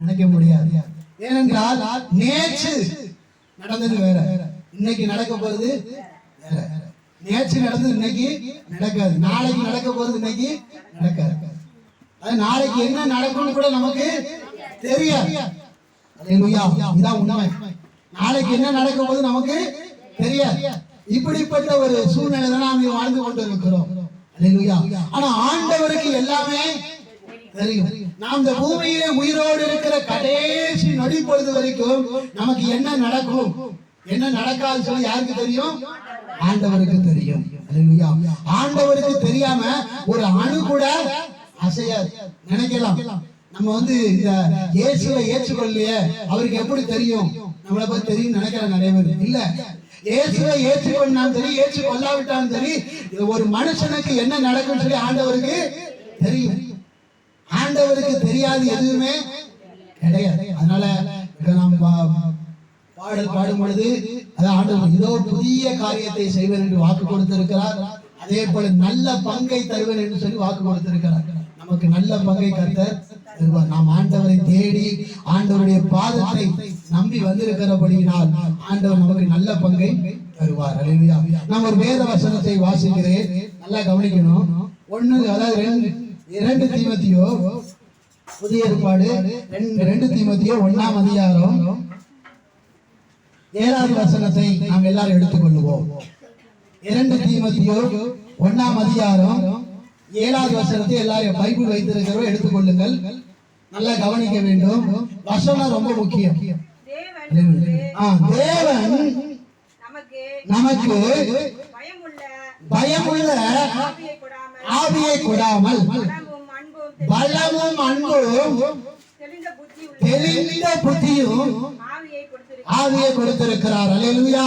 நினைக்க முடியாது. ஏனென்றால் நேற்று நடந்தது வேற, இன்னைக்கு நடக்க போறது வேற. நேற்று நடந்தது இன்னைக்கு நடக்காது, நாளைக்கு நடக்க போறது இன்னைக்கு நடக்காது. அது நாளைக்கு என்ன நடக்கும்னு கூட நமக்கு தெரியாது. இதான் உண்மை. நாளைக்கு என்ன நடக்க போது நமக்கு தெரியாது. இப்படிப்பட்ட ஒரு சூழ்நிலை தான் நாம் வாழ்ந்து கொண்டு இருக்கிறோம். ஆனா ஆண்டவருக்கு எல்லாமே தெரியும். நாம் இந்த பூமியிலே உயிரோடு இருக்கிற கடைசி நொடி பொழுது வரைக்கும் நமக்கு என்ன நடக்கும் என்ன நடக்காது சொல்லி யாருக்கு தெரியும்? ஆண்டவருக்கு தெரியும். ஆண்டவருக்கு தெரியாம ஒரு அணு கூட அசையாது. நினைக்கலாம் நம்ம வந்து இந்த இயேசுவை ஏற்றுக்கொள்ளையே, அவருக்கு எப்படி தெரியும் நம்மளை பத்தி தெரியும் நினைக்கிற நிறைய பேர் இல்ல. இயேசுவை ஏற்றுக்கொண்டாலும் சரி ஏற்றுக்கொள்ளாவிட்டாலும் சரி, ஒரு மனுஷனுக்கு என்ன நடக்கும் சொல்லி ஆண்டவருக்கு தெரியும். ஆண்டவருக்கு தெரியாது எதுவுமே கிடையாது. அதனால நாம் பாடல் பாடும் பொழுது அதான் ஆண்டவர் இதோ புதிய காரியத்தை செய்வேன் என்று வாக்கு கொடுத்திருக்கிறார். அதே போல நல்ல பங்கை தருவேன் என்று சொல்லி வாக்கு கொடுத்திருக்கிறார். நமக்கு நல்ல பங்கை கர்த்தர் தருவார். நாம் ஆண்டவரை தேடி ஆண்டவருடைய பாதத்தை நம்பி வந்திருக்கிறபடியினால் ஆண்டவர் நமக்கு நல்ல பங்கை தருவார். அல்லேலூயா. நான் ஒரு வேத வசனத்தை வாசிக்கிறேன், நல்லா கவனிக்கணும். அதாவது 2 தீமோத்தேயு புதிய ஏற்பாடு 2 தீமோத்தேயு 1ஆம் அதிகாரம் 7வது வசனத்தை நாம் எல்லாரும் எடுத்துக்கொள்வோம். 2 தீமோத்தேயு 1ஆம் அதிகாரம் 7வது வசனத்தை எல்லாரும் பைபிள் வைத்திருக்கிறவங்க எடுத்துக்கொள்ளுங்கள், நல்லா கவனிக்க வேண்டும். வசனம் ரொம்ப முக்கியம். தேவன் நமக்கு பயமுள்ள ஆவியை கொடாமல் பலமும் அன்பும் தெளிந்த புத்தியும் ஆவியை கொடுத்திருக்கிறார். அல்லேலூயா.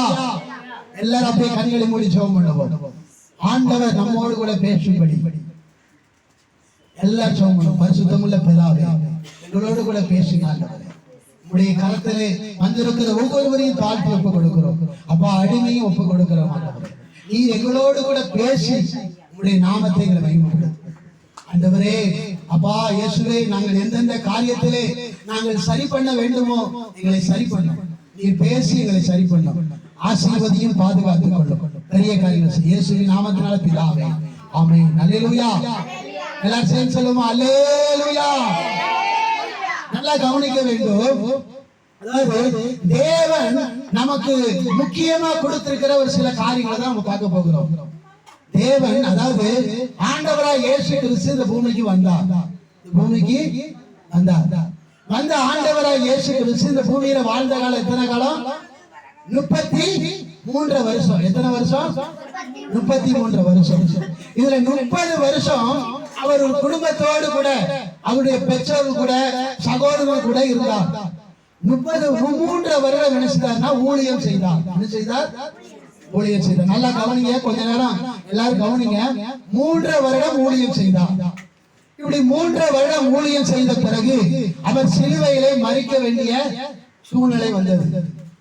எல்லாரும் அப்படியே கண்களை மூடி ஜெபம் பண்ணுவோம். ஆண்டவர் நம்மோடு கூட பேசும்படி எல்லா ஜெபம் பண்ணுவோம். பரிசுத்தமுள்ள பிதாவே, எங்களோடு கூட பேசுங்க ஆண்டவரே. உடைய கரத்திலே வந்திருக்கிற ஒவ்வொருவரையும் தாழ்த்தி ஒப்பு கொடுக்கிறோம். அப்பா, அடிமையும் ஒப்பு கொடுக்கிறோம் ஆண்டவரே. நீ எங்களோடு கூட பேசி உடைய நாமத்தை எங்களை மகிமைப்படுத்து ஆண்டவரே. அப்பா இயேசுவே, நாங்கள் எந்தெந்த காரியத்திலே நாங்கள் சரி பண்ண வேண்டுமோ எங்களை சரி பண்ணும். நீ பேசி எங்களை சரி பண்ணும். ஆசீர்வதியும் பாதுகாத்துக் கொள்ளும். பெரிய காரியங்கள் இயேசுவின் நாமத்தினால பிதாவே, ஆமென். அல்லேலூயா. எல்லாரும் சேர்ந்து சொல்லுவோம், அல்லேலூயா. நல்லா கவனிக்க வேண்டும். அதாவது தேவன் நமக்கு முக்கியமா கொடுத்திருக்கிற ஒரு சில காரியங்களை தான் நம்ம பார்க்க போகிறோம். தேவன், அதாவது ஆண்டவராய் இயேசு கிறிஸ்து இந்த பூமிக்கு வந்தார். பூமிக்கு வந்த ஆண்டவராய் இயேசு கிறிஸ்து இந்த பூமியில வாழ்ந்த காலம் எத்தனை காலம்? 33 வருஷம். எத்தனை வருஷம்? 33 வருஷம். இதுல 30 வருஷம் அவர் ஒரு குடும்பத்தோடு கூட அவருடைய பெற்றோர் கூட சகோதரர் கூட இருந்தார். 33 வருடம் என்ன செய்தார்னா ஊழியம் செய்தார். என்ன செய்தார்? ஊழியம் செய்தார். நல்லா கவனிங்க, கொஞ்ச நேரம் எல்லாரும் கவனிங்க. 3 வருடம் ஊழியம் செய்தார். இப்படி 3 வருடம் ஊழியம் செய்த பிறகு அவர் சிலுவையிலே மரிக்க வேண்டிய சூழ்நிலை வந்தது.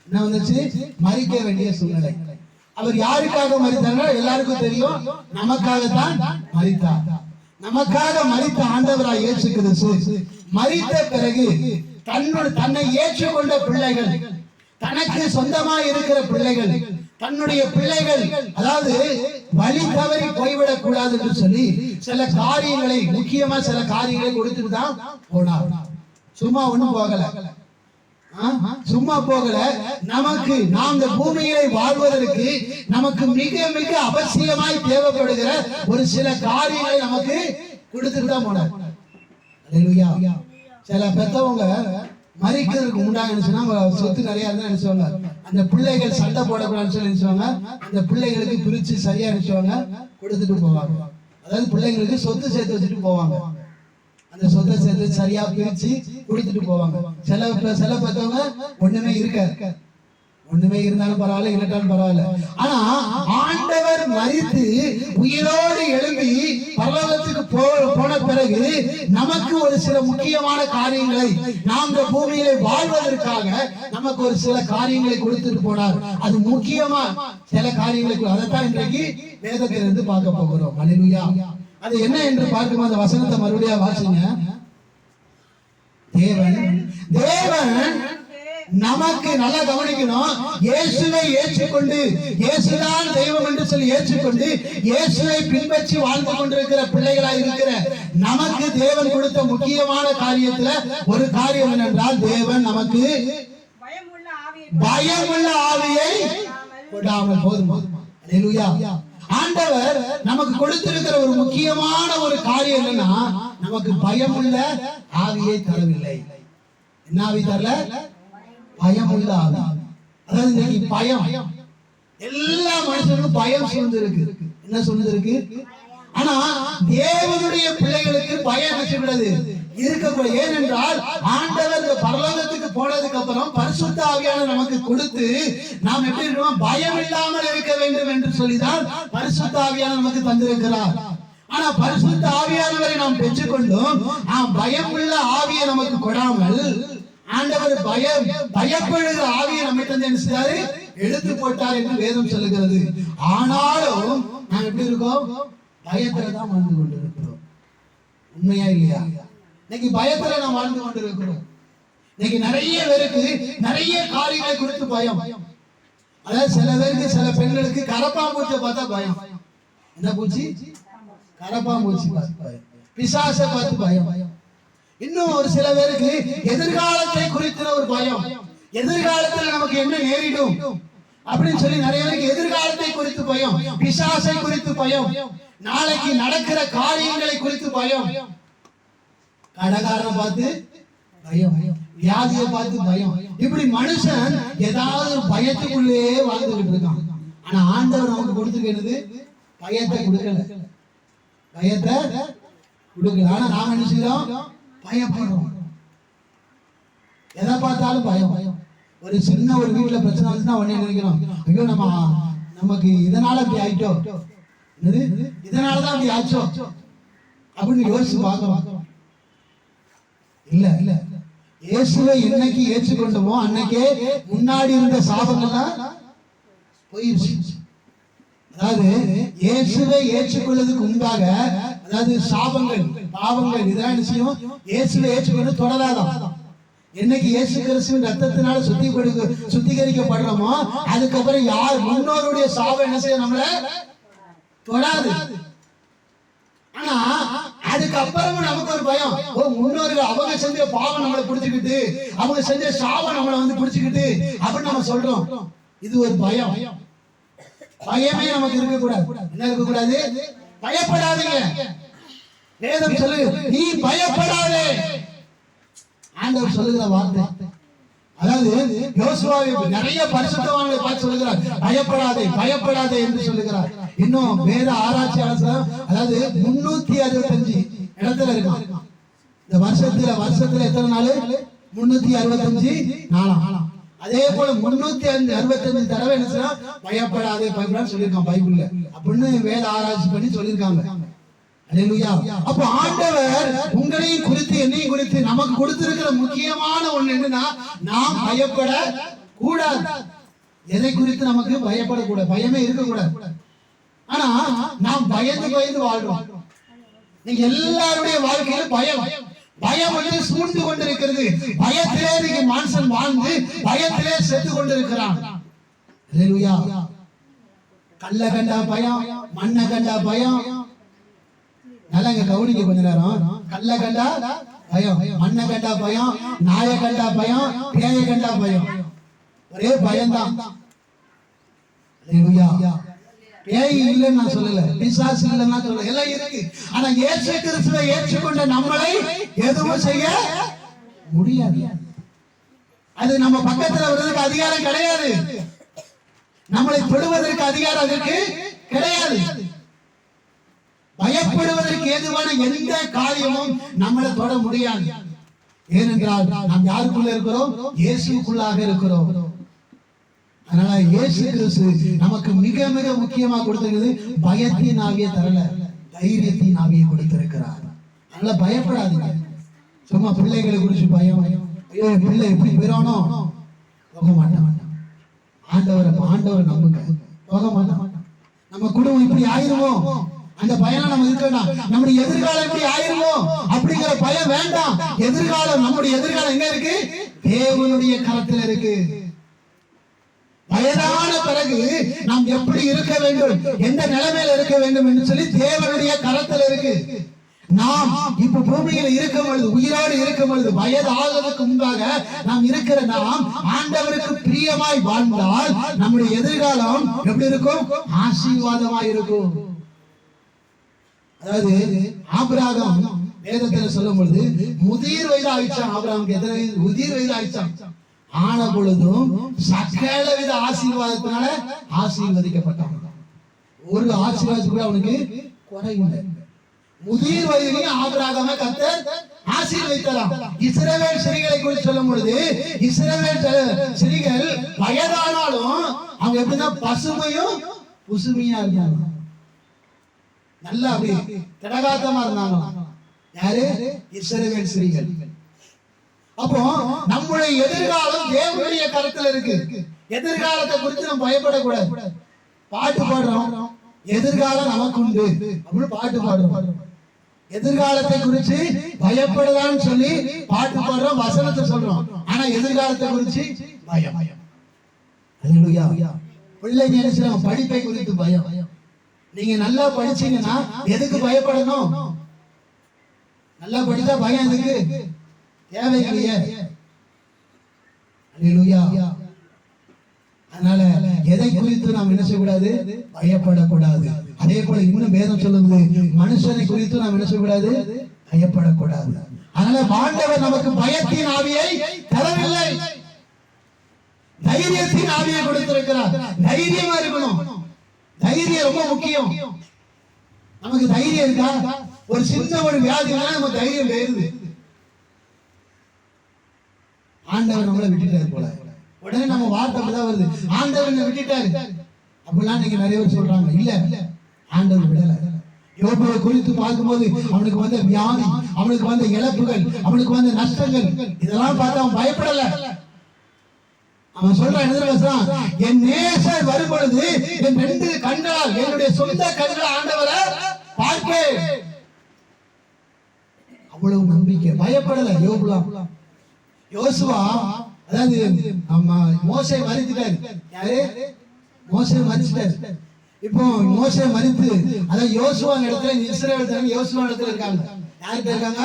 என்ன வந்துச்சு? மரிக்க வேண்டிய சூழ்நிலை. அவர் யாருக்காக மரித்தார்? எல்லாருக்கும் தெரியும், நமக்காகத்தான் மரித்தார். நமக்காக மரித்த ஆண்டவராய் இயேசு கிறிஸ்து மரித்த பிறகு தன்னை ஏற்றுக்கொண்ட பிள்ளைகள், தனக்கு சொந்தமா இருக்கிற பிள்ளைகள், தன்னுடைய பிள்ளைகள் அதாவது வழி தவறி போய்விடக் கூடாது என்று சொல்லி சில காரியங்களை, முக்கியமா சில காரியங்களை கொடுத்துட்டு தான் போனார். சும்மா ஒண்ணும் போகல, சும்மா போகல. நமக்கு நாம் இந்த பூமியிலே வாழ்வதற்கு நமக்கு மிக மிக அவசியமாய் தேவைப்படுகிற ஒரு சில காரியங்களை நமக்கு கொடுத்துட்டு தான் போனார். அல்லேலூயா. சில பெத்தவங்க மரிக்கிறதுக்கு முன்னாடி சொத்து நிறைய இருந்தா நினைச்சுவாங்க, அந்த பிள்ளைகள் சண்டை போடக்கூடாதுன்னு சொல்லி நினைச்சுவாங்க. அந்த பிள்ளைகளுக்கு பிரிச்சு சரியா நினைச்சுவாங்க, கொடுத்துட்டு போவாங்க. அதாவது பிள்ளைங்களுக்கு சொத்து சேர்த்து வச்சுட்டு போவாங்க. அந்த சொத்தை சேர்த்து சரியா பிரிச்சு கொடுத்துட்டு போவாங்க. சில பெத்தவங்க ஒண்ணுமே இருந்தாலும் பரவாயில்ல, இல்லட்டாலும் பரவாயில்ல. ஆனா ஆண்டவர் மரித்து உயிரோடு எழும்பி பரலோகத்துக்கு போன பிறகு நமக்கு ஒரு சில முக்கியமான காரியங்களை, நாம் இந்த பூமியிலே வாழ்வதற்காக நமக்கு ஒரு சில காரியங்களை கொடுத்துட்டு போனார். அது முக்கியமா சில காரியங்களை, அதைத்தான் இன்றைக்கு வேதத்திலிருந்து பார்க்க போகிறோம். அல்லேலூயா. அது என்ன என்று பார்க்கும் அந்த வசனத்தை மறுபடியும் வாசிங்க. தேவன் தேவன் நமக்கு நல்லா கவனிக்கணும். இயேசுவை ஏற்றுக்கொண்டு இயேசுதான் தெய்வம் என்று சொல்லி ஏற்றுக்கொண்டு இயேசுவை பின்பற்றி வாழ்ந்து கொண்டிருக்கிற பிள்ளைகளாய் இருக்கிற நமக்கு தேவன் கொடுத்த முக்கியமான காரியத்துல ஒரு காரியம் என்னென்றால், தேவன் நமக்கு பயமுள்ள ஆவியை கொடாமல் போதும். அல்லேலூயா. ஆண்டவர் நமக்கு கொடுத்திருக்கிற ஒரு முக்கியமான ஒரு காரியம் என்னன்னா, நமக்கு பயமுள்ள ஆவியை தரவில்லை. என்ன ஆவி தரல? பயமுள்ள ஆவி. அதாவது இன்னைக்கு பயம், எல்லா மனுஷனுக்கும் பயம் சூழ்ந்து இருக்கு. என்ன சூழ்ந்து இருக்கு? ஆனா தேவனுடைய பிள்ளைகளுக்கு பயம் வச்சுவிடாது இருக்கக்கூடாது. ஏனென்றால் ஆண்டவர் இந்த பரலோகத்துக்கு போனதுக்கு அப்புறம் பரிசுத்த ஆவியானவர் நமக்கு கொடுத்து நாம் எப்படி இருக்கோம்? பயம் இல்லாமல் இருக்க வேண்டும் என்று சொல்லிதான் பரிசுத்த ஆவியானவர் நமக்கு தந்திருக்கிறார். ஆனா பரிசுத்த ஆவியானவரை நாம் பெற்றுக்கொண்டோம். பயமுள்ள ஆவியை நமக்கு கொடாமல் ஆண்டவர் பயப்படுகிற ஆவியை நம்மை தந்து என்ன செய்தாரு? எடுத்து போட்டார் என்று வேதம் சொல்லுகிறது. ஆனாலும் நாம் எப்படி இருக்கோம்? பயத்துல தான் வாழ்ந்து கொண்டிருக்கிறோம். உண்மையா இல்லையா? இன்னைக்கு பயத்துல நாம் வாழ்ந்து கொண்டிருக்கிறோம். இன்னைக்கு நிறைய பேருக்கு நிறைய காரியங்களை குறித்து பயம். அதாவது சில பேருக்கு, சில பெண்களுக்கு கரப்பாம்பூச்சியை பார்த்தா பயம். என்ன பூச்சி? கரப்பாம்பூச்சி பார்த்து பயம். பிசாசை பார்த்து பயம். இன்னும் ஒரு சில பேருக்கு எதிர்காலத்தை குறித்த ஒரு பயம். எதிர்காலத்தில் நமக்கு என்ன நேரிடும் அப்படின்னு சொல்லி நிறைய பேருக்கு எதிர்காலத்தை குறித்து பயம், பிசாசை குறித்து பயம், நாளைக்கு நடக்கிற காரியங்களை குறித்து பயம், கடகாரனை பார்த்து பயம், வியாதியை பார்த்து பயம். இப்படி மனுஷன் ஏதாவது பயத்துக்குள்ளே வாழ்ந்துகிட்டு இருக்கான். ஆனா ஆண்டவர் நமக்கு கொடுத்துக்கிறது பயத்தை கொடுக்கல. பயத்தை கொடுக்கல. ஆனா நாம என்ன செய்யறோம்? பயப்படுறோம். எதை பார்த்தாலும் பயம். ஒரு சின்ன ஒரு வீட்டுல பிரச்சனை வந்துச்சுன்னா உடனே நினைக்கிறோம், ஐயோ நமக்கு இதனால அப்படி ஆயிட்டோம், இதனாலதான் அப்படி ஆச்சோ அப்படின்னு யோசிச்சு பார்க்கிறோம். இல்ல இல்ல, இயேசுவை என்னைக்கு ஏற்றுக்கொண்டோமோ அன்னைக்கே முன்னாடி இருந்த சாபங்கள்லாம் போயிருச்சு. அதாவது இயேசுவை ஏற்றுக்கொள்வதற்கு முன்பாக, அதாவது சாபங்கள், பாவங்கள் இதெல்லாம் என்ன செய்யும்? இயேசுவை ஏற்றுக்கொண்டு தொடராதான். என்னைக்கு இயேசு கிறிஸ்துவின் ரத்தத்தினால சுத்திகரிக்கப்படுறோமோ அதுக்கப்புறம் யார் முன்னோருடைய சாபம் என்ன செய்ய நம்மள தொடாது. ஆனா அதுக்கப்புறமும் நமக்கு ஒரு பயம். முன்னோர்கள் அவங்க செஞ்ச பாவம் நம்மளை பிடிச்சுக்கிட்டு, அவங்க செஞ்ச சாபம் நம்மளை வந்து பிடிச்சுக்கிட்டு அப்படின்னு நம்ம சொல்றோம். இது ஒரு பயம். பயமே நமக்கு இருக்கக்கூடாது. என்ன இருக்கக்கூடாது? பயப்படாதீங்க. வேதம் சொல்லுங்க, நீ பயப்படாதே. ஆண்டவர் சொல்லுகிற வார்த்தை. அதாவது யோசுவாவை நிறைய பரிசுத்தவான்களை பார்த்து சொல்லுகிறார், பயப்படாதே பயப்படாதே என்று சொல்லுகிறார். இன்னும் வேத ஆராய்ச்சியாளர் அதாவது 365 இடத்துல இருக்கும். இந்த வருஷத்துல எத்தனை நாள்? 365 நாளாம். அதே போல 365 தடவை என்ன செய்யலாம்? பயப்படாதே பயப்படாது சொல்லியிருக்கான் பைபிள்ல அப்படின்னு வேத ஆராய்ச்சி பண்ணி சொல்லியிருக்காங்க. அப்ப ஆண்டவர் உங்களையும் குறித்து என்னையும் குறித்து நமக்கு கொடுத்திருக்கிற முக்கியமான ஒண்ணு என்னன்னா, நாம் பயப்பட கூடாது. எதை குறித்து நமக்கு பயப்படக்கூடாது, பயமே இருக்கக்கூடாது. ஆனா நாம் பயந்து வாழ்றோம். நீங்க எல்லாருடைய வாழ்க்கையில பயம் வந்து சூழ்ந்து கொண்டிருக்கிறது. பயத்திலே நீங்க மனுஷன் வாழ்ந்து பயத்திலே செத்து கொண்டிருக்கிறான். கல்ல கண்டா பயம், மண்ணை கண்டா பயம். நல்லா கவுனிக்க கொஞ்ச நேரம். கல்ல கண்டா பயம், மண்ணை கண்டா பயம், நாயை கண்டா பயம், பேயை கண்டா பயம். ஒரே பயம்தான். பேய் இல்லைன்னு நான் சொல்லல, பிசாசு இல்லைன்னா சொல்லல, எல்லாம் இருக்கு. ஆனா இயேசு கிறிஸ்துவை ஏற்றுக்கொண்ட நம்மளை எதுவும் செய்ய முடியாது. அது நம்ம பக்கத்துல வருவதற்கு அதிகாரம் கிடையாது. நம்மளை தொடுவதற்கு அதிகாரம் அதற்கு கிடையாது. பயப்படுவதற்கு ஏதுவான எந்த காரியமும் நம்மளை தொட முடியாது. ஏனென்றால் நாம் யாருக்குள்ள இருக்கிறோம்? இயேசுக்குள்ளாக இருக்கிறோம். அதனால இயேசு கிறிஸ்து நமக்கு மிக மிக முக்கியமா கொடுத்திருக்கிறது பயத்தின் ஆவியை தரல, தைரியத்தின் ஆவியை கொடுத்திருக்கிறார். அதனால பயப்படாதீங்க. சும்மா பிள்ளைகளை குறிச்சு பயம், ஐயோ பிள்ளை எப்படி பெறானோ போக மாட்டான். ஆண்டவரை நம்புங்க, போக மாட்டான். நம்ம குடும்பம் இப்படி ஆயிருமோ அந்த பயம் நம்ம இருக்கணும். நம்முடைய எதிர்காலம் இப்படி ஆயிருமோ அப்படிங்கிற பயம் வேண்டாம். நம்முடைய எதிர்காலம் எங்க இருக்கு? தேவனுடைய கரத்தில் இருக்கு. வயதான பிறகு நாம் எப்படி இருக்க வேண்டும், எந்த நிலைமையில இருக்க வேண்டும் என்று சொல்லி தேவனுடைய கரத்தில் இருக்கு. நாம் இப்ப பூமியில இருக்கும் பொழுது, உயிரோடு இருக்கும் பொழுது, வயது ஆகுவதற்கு முன்பாக நாம் இருக்கிற நாம் ஆண்டவருக்கு பிரியமாய் வாழ்ந்தால் நம்முடைய எதிர்காலம் எப்படி இருக்கும்? ஆசீர்வாதமாய் இருக்கும். அதாவது ஆபிரகாம் வேதத்தில் சொல்லும் பொழுது முதிர் வயது ஆயிடுச்சான். ஆபிரகாமுக்கு எத்தனை வயது? முதிர் வயது ஆயிடுச்சான். ஆன பொழுதும் சகல வித ஆசீர்வாதத்தினால ஆசீர்வதிக்கப்பட்டான். ஒரு ஆசீர்வாதத்துக்கு கூட அவனுக்கு குறையில்லை. முதிர் வயதிலையும் ஆபிரகாமை கர்த்தர் ஆசீர்வதித்தாராம். இஸ்ரவேல் ஸ்திரீகளை குறித்து சொல்லும் பொழுது, இஸ்ரவேல் ஸ்திரீகள் வயதானாலும் அவங்க எப்படின்னா பசுமையும் புசுமையா இருந்தாங்க. நல்லா அப்படி திடகாத்தமா இருந்தாங்க. யாரு? இஸ்ரவேல் ஸ்திரீகள். அப்போ நம்முடைய எதிர்காலம் தேவனுடைய கருத்துல இருக்கு. எதிர்காலத்தை குறித்து நம்ம பயப்படக்கூடாது. பாட்டு பாடுறோம், எதிர்காலம் நமக்கு உண்டு அப்படின்னு பாட்டு பாடுறோம். எதிர்காலத்தை குறித்து பயப்படலான்னு சொல்லி பாட்டு பாடுறோம், வசனத்தை சொல்றோம். ஆனா எதிர்காலத்தை குறித்து பயம். பிள்ளைங்க என்ன படிப்பை குறித்து பயம். நீங்க நல்லா படிச்சீங்கன்னா எதுக்கு பயப்படணும்? நல்லா படித்தா பயம் எதுக்கு? தேவையில்லையே. அல்லேலூயா. அதனால எதை குறித்து நாம் என்ன செய்யக்கூடாது? பயப்படக்கூடாது. அதே போல இன்னும் வேதம் சொல்லுது, மனுஷனை குறித்து நாம் என்ன செய்யக்கூடாது? பயப்படக்கூடாது. அதனால ஆண்டவர் நமக்கு பயத்தின் ஆவியை தரவில்லை, தைரியத்தின் ஆவியை கொடுத்திருக்கிறார். தைரியமா இருக்கணும். தைரியம் ரொம்ப முக்கியம். நமக்கு தைரியம் இருக்கா? ஒரு சின்ன ஒரு வியாதி நம்ம தைரியம் வேறுது. ஆண்டவர் நம்மளை விட்டுட்டாரு போல, உடனே நம்ம வார்த்தை அப்படிதான் வருது, ஆண்டவர் விட்டுட்டாரு. அப்படிலாம் நீங்க நிறைய பேர் சொல்றாங்க. இல்ல, ஆண்டவர் விடல. யோபுவை குறித்து பார்க்கும்போது அவனுக்கு வந்த வியாதி, அவனுக்கு வந்த இழப்புகள், அவனுக்கு வந்த நஷ்டங்கள், இதெல்லாம் பார்த்து அவன் பயப்படல. அவன் சொல்றான், என் நேசர் வரும் பொழுது என் 2 கண்களால், என்னுடைய சொந்த கண்கள் ஆண்டவரை பார்ப்பேன். அவ்வளவு நம்பிக்கை, பயப்படல யோபுலாம். யோசுவா, அதாவது மோசே மரித்துட்டாரு. யாரு? மோசே மரிச்சிட்டாரு. இப்போ மோசே மரித்து, அதாவது யோசுவா இடத்துல இஸ்ரவேல் ஜனங்க யோசுவா இடத்துல இருக்காங்க. யார்கிட்ட இருக்காங்க?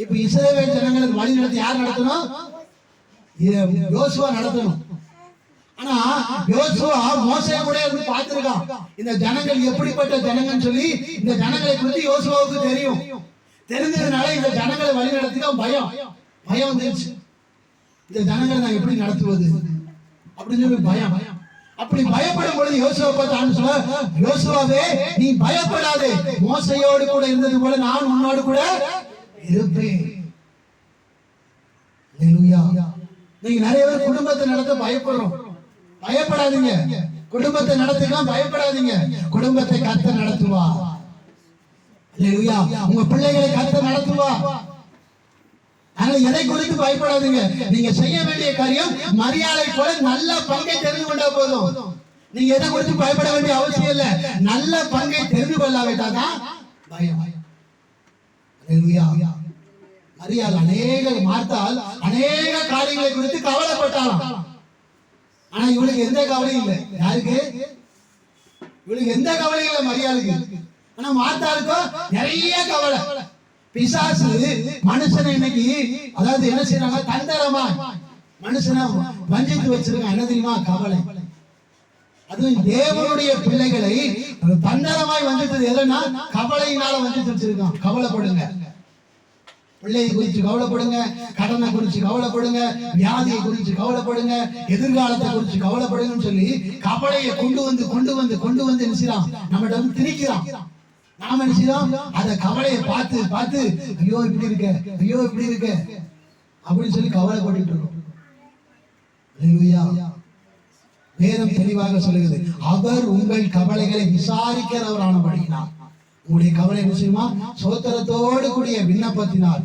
இப்ப இஸ்ரவேல் ஜனங்களுக்கு வழி நடத்தி யார் நடத்தணும்? யோசுவா நடத்தணும். ஆனா யோசுவா மோசே கூட இருந்து பார்த்திருக்கான், இந்த ஜனங்கள் எப்படிப்பட்ட ஜனங்கன்னு சொல்லி. இந்த ஜனங்களை குறித்து யோசுவாவுக்கு தெரியும். தெரிஞ்சதுனால இந்த ஜனங்களை வழி நடத்தி பயம் வந்துருச்சு. இந்த ஜனங்களை நான் எப்படி நடத்துவது அப்படின்னு சொல்லி பயம். அப்படி பயப்படும் பொழுது யோசுவா பார்த்து சொல்ல, யோசுவாவே நீ பயப்படாதே, மோசையோடு கூட இருந்தது போல நான் உன்னோடு கூட இருப்பேன். நீங்க நிறைய பேர் குடும்பத்தை நடத்த பயப்படுறோம். பயப்படாதீங்க. குடும்பத்தை நடத்திக்கலாம், பயப்படாதீங்க. குடும்பத்தை கர்த்தர் நடத்துவா. அல்லேலூயா. உங்க பிள்ளைகளை கர்த்தர் நடத்துவா. அதனால எதை குறித்து பயப்படாதீங்க. நீங்க செய்ய வேண்டிய காரியம் மரியாதை போல நல்ல பங்கை தெரிந்து கொண்டா போதும். நீங்க எதை குறித்து பயப்பட வேண்டிய அவசியம் இல்ல. நல்ல பங்கை தெரிந்து கொள்ளாவிட்டாதான் பயம். மரியாதை மார்த்தால் அநேக காரியங்களை குறித்து கவலைப்பட்டாலாம். ஆனா இவளுக்கு எந்த கவலையும் இல்லை. யாருக்கு? இவளுக்கு எந்த கவலையும் இல்லை மரியாதைக்கு. ஆனா மார்த்தாளுக்கோ நிறைய கவலை. பிசாசு மனுஷனை இன்னைக்கு, அதாவது என்ன செய்யறாங்க? தந்திரமா மனுஷனை வஞ்சித்து வச்சிருக்காங்க. என்ன தெரியுமா? கவலை. அதுவும் தேவனுடைய பிள்ளைகளை தந்திரமாய் வஞ்சித்தது எதுனா கவலையினால வஞ்சித்து வச்சிருக்கான். கவலைப்படுங்க. பிள்ளையை குறித்து கவலைப்படுங்க, கடனை குறித்து கவலைப்படுங்க, வியாதியை குறித்து கவலைப்படுங்க, எதிர்காலத்தை குறித்து கவலைப்படுங்கன்னு சொல்லி கவலையை கொண்டு வந்து நினைச்சான் நம்மகிட்ட வந்து திணிக்கிறான். நாம நினைச்சோம் அந்த கவலையை பார்த்து ஐயோ இப்படி இருக்க, ஐயோ இப்படி இருக்க அப்படின்னு சொல்லி கவலைப்பட்டு இருக்கோம். வேதம் தெளிவாக சொல்லுகிறது, அவர் உங்கள் கவலைகளை விசாரிக்கிறவரானபடியினால் உங்களுடைய கவலை விஷயமா சோத்திரத்தோடு கூடிய விண்ணப்பத்தினால்